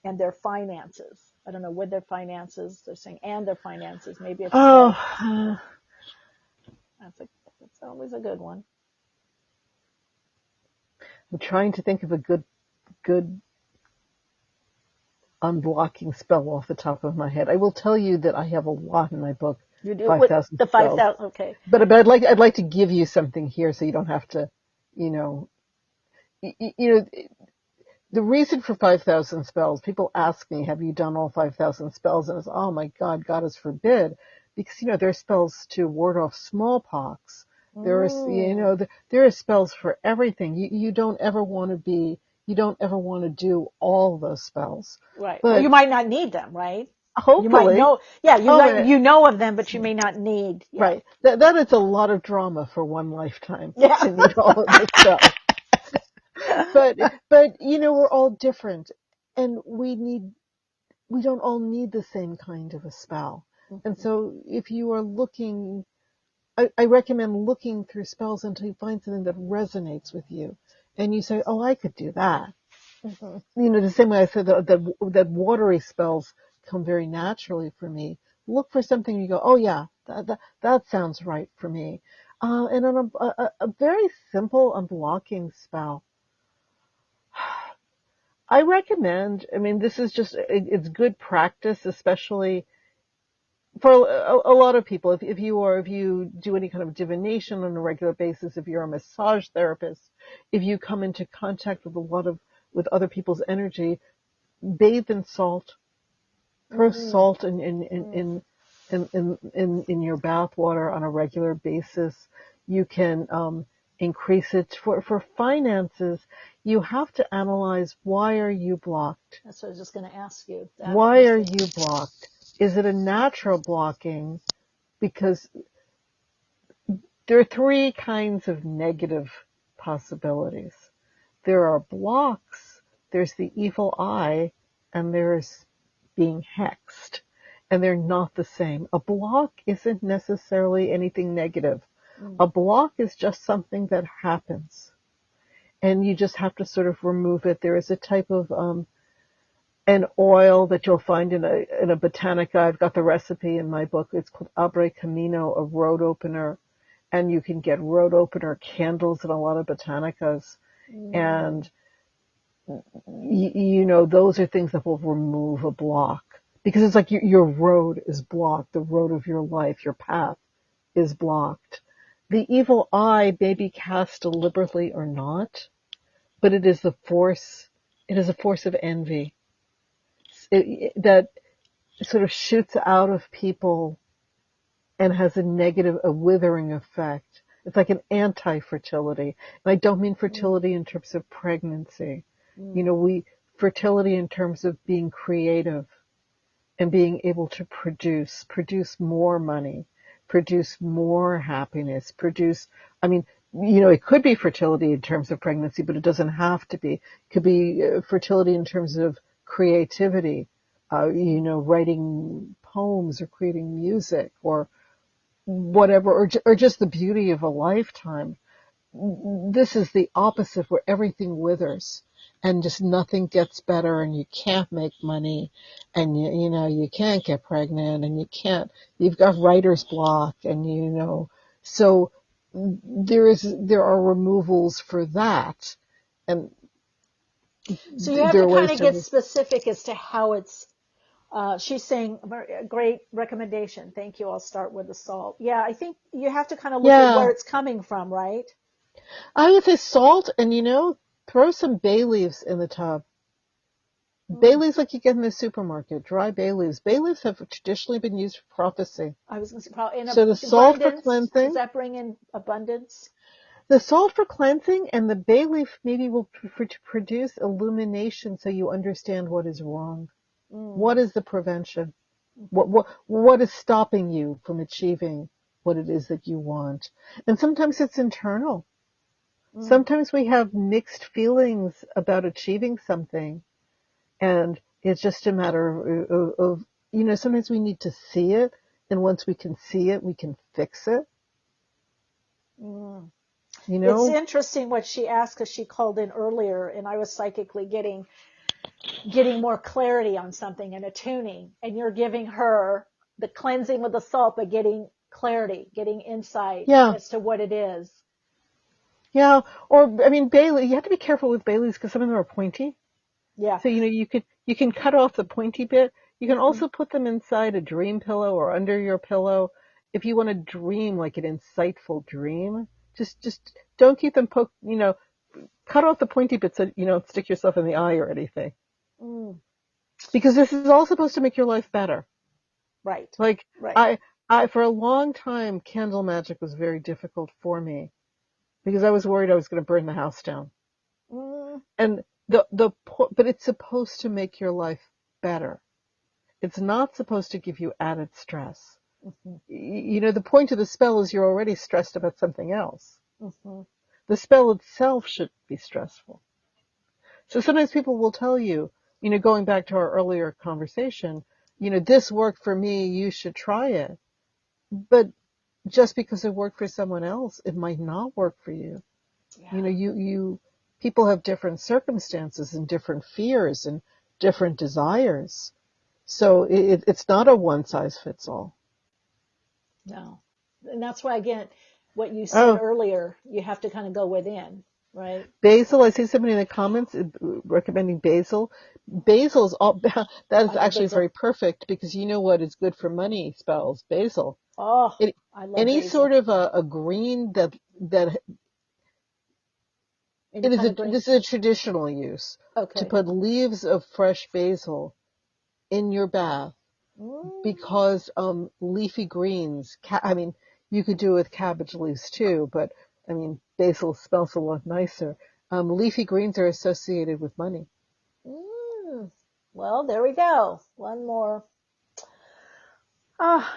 and their finances? I don't know, with their finances, they're saying, and their finances. Maybe it's that's always a good one. I'm trying to think of a good unblocking spell off the top of my head. I will tell you that I have a lot in my book You do with 5,000 the spells. 5,000. Okay. But I'd like to give you something here so you don't have to, you know, the reason for 5,000 spells, people ask me, have you done all 5,000 spells? And it's, oh my God, goddess forbid. Because, there are spells to ward off smallpox. There are spells for everything. You don't ever want to do all those spells. Right. But or you might not need them, right? hopefully. You might know, you know of them, but you may not need. Yeah. Right. That is a lot of drama for one lifetime to need all of the spells. But we're all different, and we don't all need the same kind of a spell. Mm-hmm. And so if you are looking, I recommend looking through spells until you find something that resonates with you, and you say, oh, I could do that. Mm-hmm. The same way I said that watery spells come very naturally for me. Look for something you go, oh yeah, that sounds right for me. And on a very simple unblocking spell, I recommend, this is just, it's good practice, especially for a lot of people. If you do any kind of divination on a regular basis, if you're a massage therapist, if you come into contact with other people's energy, bathe in salt, throw salt in your bath water on a regular basis. You can, increase it for finances. You have to analyze, why are you blocked? That's what I was just going to ask you. Why are you blocked? Is it a natural blocking? Because there are three kinds of negative possibilities. There are blocks, there's the evil eye, and there's being hexed. And they're not the same. A block isn't necessarily anything negative. A block is just something that happens. And you just have to sort of remove it. There is a type of an oil that you'll find in a botanica. I've got the recipe in my book. It's called Abre Camino, a road opener. And you can get road opener candles in a lot of botanicas. And, those are things that will remove a block. Because it's like your road is blocked. The road of your life, your path is blocked. The evil eye may be cast deliberately or not, but it is a force of envy that sort of shoots out of people and has a withering effect. It's like an anti-fertility. And I don't mean fertility in terms of pregnancy. Fertility in terms of being creative and being able to produce more money, produce more happiness, it could be fertility in terms of pregnancy, but it doesn't have to be. It could be fertility in terms of creativity, writing poems or creating music or whatever, or just the beauty of a lifetime. This is the opposite, where everything withers and just nothing gets better, and you can't make money, and you can't get pregnant, and you've got writer's block, and so there are removals for that. And so you have to kind of get specific as to how it's, she's saying, great recommendation. Thank you. I'll start with the salt. Yeah, I think you have to kind of look at where it's coming from, right? I would say salt, and throw some bay leaves in the tub. Bay leaves like you get in the supermarket, dry bay leaves. Bay leaves have traditionally been used for prophecy. I was going to say, probably so the salt for cleansing. Does that bring in abundance? The salt for cleansing, and the bay leaf maybe will produce illumination, so you understand what is wrong. What is the prevention? What is stopping you from achieving what it is that you want? And sometimes it's internal. Sometimes we have mixed feelings about achieving something, and it's just a matter of sometimes we need to see it, and once we can see it, we can fix it. It's interesting what she asked, because she called in earlier, and I was psychically getting more clarity on something and attuning, and you're giving her the cleansing with the salt, but getting clarity, getting insight as to what it is. Yeah, or bay leaves. You have to be careful with bay leaves because some of them are pointy. Yeah. So you can cut off the pointy bit. You can also put them inside a dream pillow or under your pillow, if you want to dream like an insightful dream, just don't keep them cut off the pointy bits so you don't stick yourself in the eye or anything. Because this is all supposed to make your life better. Right. Like, right. I for a long time, candle magic was very difficult for me because I was worried I was going to burn the house down. And but it's supposed to make your life better. It's not supposed to give you added stress. The point of the spell is you're already stressed about something else. The spell itself should be stressful. So sometimes people will tell you, going back to our earlier conversation, this worked for me, you should try it. But just because it worked for someone else, it might not work for you. Yeah. People have different circumstances and different fears and different desires. So it's not a one size fits all. No. And that's why, again, what you said earlier, you have to kind of go within, right? Basil, I see somebody in the comments recommending basil. Basil is that is actually very perfect because you know what is good for money spells? Basil. Oh, I love any basil. Sort of a green that this is a traditional use. To put leaves of fresh basil in your bath because leafy greens. You could do it with cabbage leaves too, but basil smells a lot nicer. Leafy greens are associated with money. Well, there we go. One more.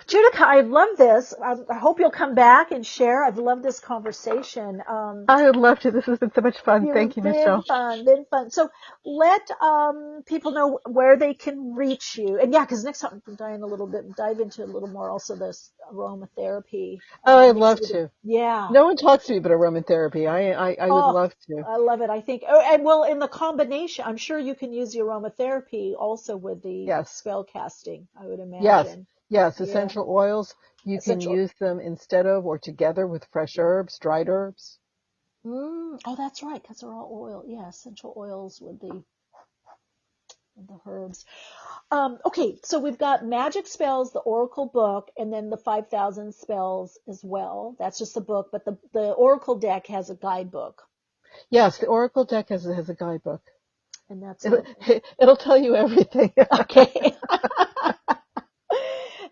Judika, I love this. I hope you'll come back and share. I've loved this conversation. I would love to. This has been so much fun. Thank you, Michele. Been fun. So let people know where they can reach you. And yeah, because next time I'm dive into a little more also this aromatherapy. I'd love to. Yeah. No one talks to me about aromatherapy. I would love to. I love it. I think, in the combination, I'm sure you can use the aromatherapy also with the spell casting, I would imagine. Yes, essential oils, you can use them instead of or together with fresh herbs, dried herbs. Oh, that's right, because they're all oil. Yeah, essential oils with the herbs. Okay, so we've got magic spells, the Oracle book, and then the 5,000 spells as well. That's just the book, but the Oracle deck has a guidebook. Yes, the Oracle deck has a guidebook. And that's it'll tell you everything. Okay.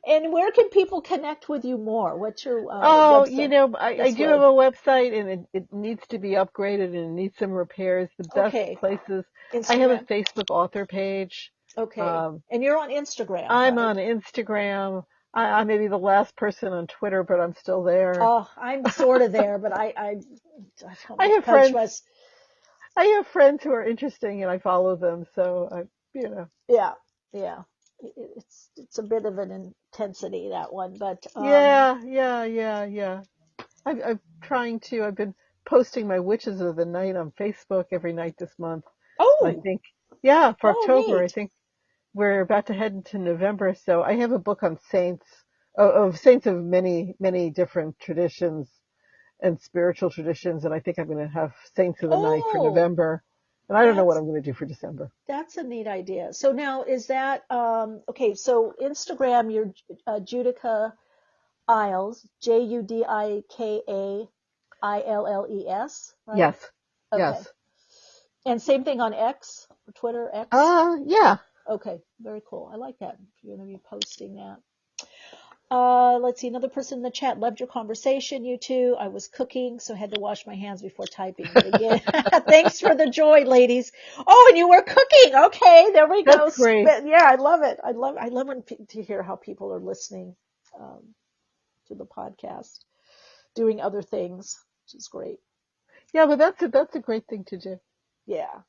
And where can people connect with you more? What's your website? I do have a website, and it needs to be upgraded and it needs some repairs. The best places. Instagram. I have a Facebook author page. Okay. And you're on Instagram. I'm on Instagram. I may be the last person on Twitter, but I'm still there. Oh, I'm sort of there, but I have friends. I have friends who are interesting, and I follow them. So Yeah. It's a bit of an intensity, that one, but yeah. I'm trying to. I've been posting my witches of the night on Facebook every night this month. Oh, I think for October. Neat. I think we're about to head into November, so I have a book on saints of many different traditions and spiritual traditions, and I think I'm going to have saints of the night for November. And I don't know what I'm going to do for December. That's a neat idea. So now is that, okay, so Instagram, you're Judika Illes, Judika Illes, right? Yes. Okay. Yes. And same thing on X, or Twitter, X? Yeah. Okay, very cool. I like that. You're going to be posting that. Let's see, another person in the chat. Loved your conversation, you two. I was cooking, so had to wash my hands before typing. But again, thanks for the joy, ladies. Oh, and you were cooking. Okay, there we go. That's great. Yeah, I love it. I love to hear how people are listening to the podcast, doing other things, which is great. Yeah, but that's a great thing to do. Yeah,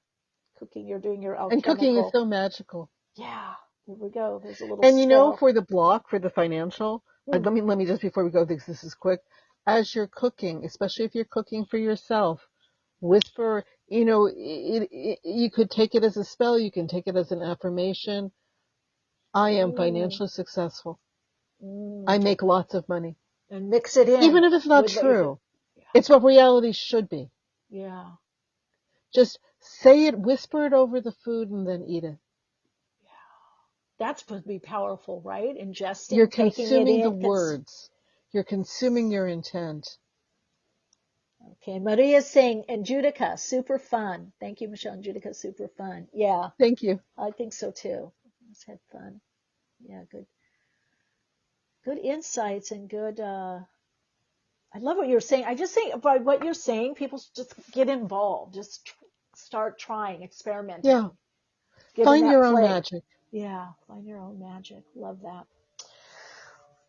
cooking. You're doing your alchemical. And cooking is so magical. Yeah. Here we go. There's a little. And for the block, for the financial, let me just before we go, because this is quick. As you're cooking, especially if you're cooking for yourself, whisper. You could take it as a spell. You can take it as an affirmation. I am financially successful. I make lots of money. And mix it in. Even if it's not true. It's what reality should be. Yeah. Just say it, whisper it over the food, and then eat it. That's supposed to be powerful, right? Ingesting, you're taking consuming it in. the words. You're consuming your intent. Okay, Maria's saying, and Judika, super fun. Thank you, Michele and Judika, super fun. Yeah, Thank you. I think so too. Let's have fun. Yeah, good insights and good, I love what you're saying. I just think by what you're saying, people just get involved. Just start trying, experimenting. Yeah. Give Find that your own play. magic. Yeah, find your own magic. Love that.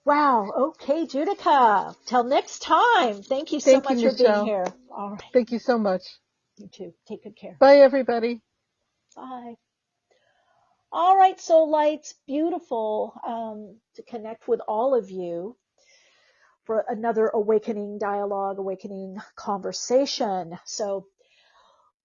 Wow. Okay, Judika. Till next time. Thank you so much for being here. All right. Thank you so much. You too. Take good care. Bye, everybody. Bye. All right, Soul Lights. Beautiful to connect with all of you for another awakening dialogue, awakening conversation. So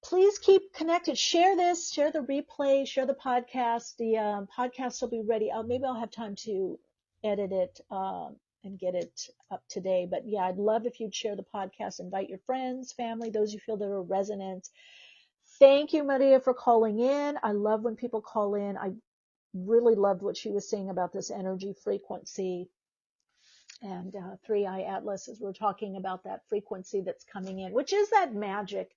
please keep connected. Share this, share the replay, share the podcast. The podcast will be ready. Maybe I'll have time to edit it and get it up today. But yeah, I'd love if you'd share the podcast, invite your friends, family, those you feel that are resonant. Thank you, Maria, for calling in. I love when people call in. I really loved what she was saying about this energy frequency. And 3I-Atlas, as we're talking about that frequency that's coming in, which is that magic.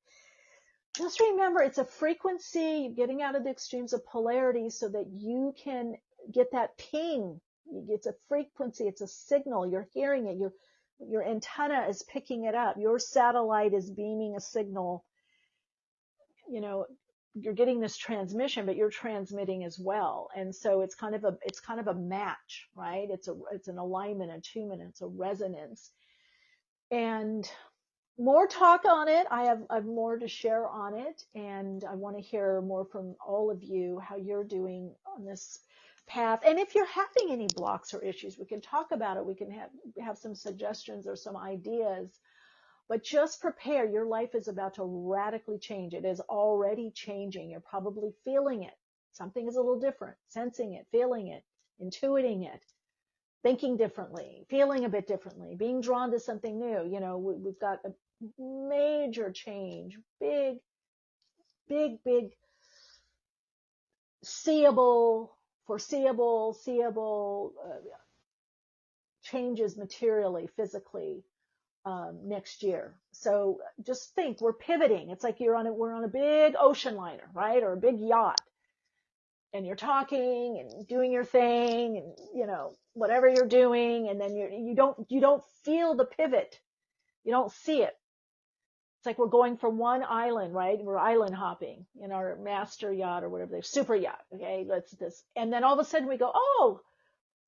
Just remember, it's a frequency, getting out of the extremes of polarity so that you can get that ping. It's a frequency, it's a signal. You're hearing it. Your antenna is picking it up. Your satellite is beaming a signal. You know, you're getting this transmission, but you're transmitting as well. And so it's kind of a match, right? It's an alignment, attunement, it's a resonance. And more talk on it. I have more to share on it, and I want to hear more from all of you, how you're doing on this path. And if you're having any blocks or issues, we can talk about it. We can have some suggestions or some ideas. But just prepare. Your life is about to radically change. It is already changing. You're probably feeling it. Something is a little different. Sensing it, feeling it, intuiting it, thinking differently, feeling a bit differently, being drawn to something new. You know, we've got a major change, big foreseeable changes materially, physically next year. So just think, we're pivoting. It's like we're on a big ocean liner, right, or a big yacht, and you're talking and doing your thing, and you know whatever you're doing, and then you don't feel the pivot. You don't see it. It's like we're going from one island, right? We're island hopping in our master yacht or whatever, super yacht. Okay, and then all of a sudden we go, oh,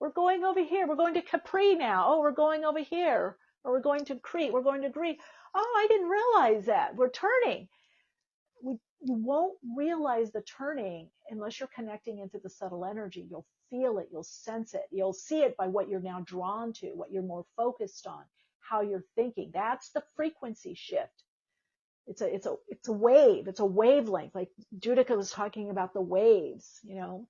we're going over here. We're going to Capri now. Oh, we're going over here. Or we're going to Crete. We're going to Greece. Oh, I didn't realize that. We're turning. You won't realize the turning unless you're connecting into the subtle energy. You'll feel it. You'll sense it. You'll see it by what you're now drawn to, what you're more focused on, how you're thinking. That's the frequency shift. It's a wave. It's a wavelength. Like Judika was talking about the waves, you know.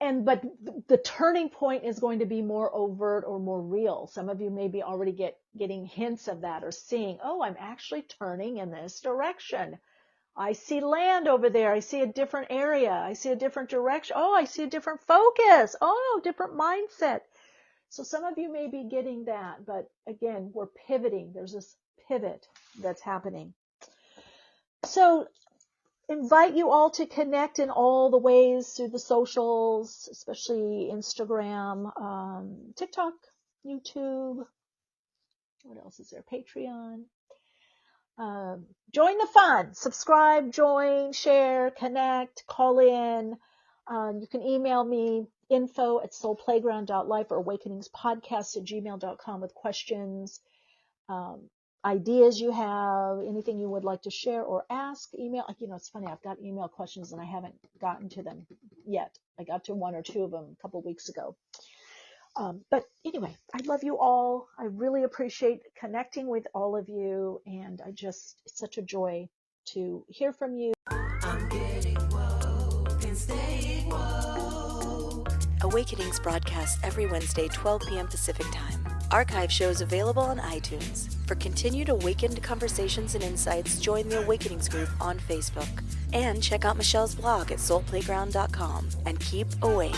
But the turning point is going to be more overt or more real. Some of you may be already getting hints of that, or seeing, oh, I'm actually turning in this direction. I see land over there. I see a different area. I see a different direction. Oh, I see a different focus. Oh, different mindset. So some of you may be getting that, but again, we're pivoting. There's this pivot that's happening. So invite you all to connect in all the ways through the socials, especially Instagram, TikTok, YouTube. What else is there? Patreon. Join the fun. Subscribe, join, share, connect, call in. You can email me, info@soulplayground.life or awakeningspodcast@gmail.com with questions, ideas you have, anything you would like to share or ask. Email, you know, it's funny, I've got email questions and I haven't gotten to them yet. I got to one or two of them a couple of weeks ago. But anyway, I love you all. I really appreciate connecting with all of you, and it's such a joy to hear from you. I'm getting woke and staying woke. Awakenings broadcast every Wednesday, 12 p.m. Pacific Time. Archive shows available on iTunes. For continued awakened conversations and insights, join the Awakenings group on Facebook. And check out Michele's blog at soulplayground.com. And keep awake.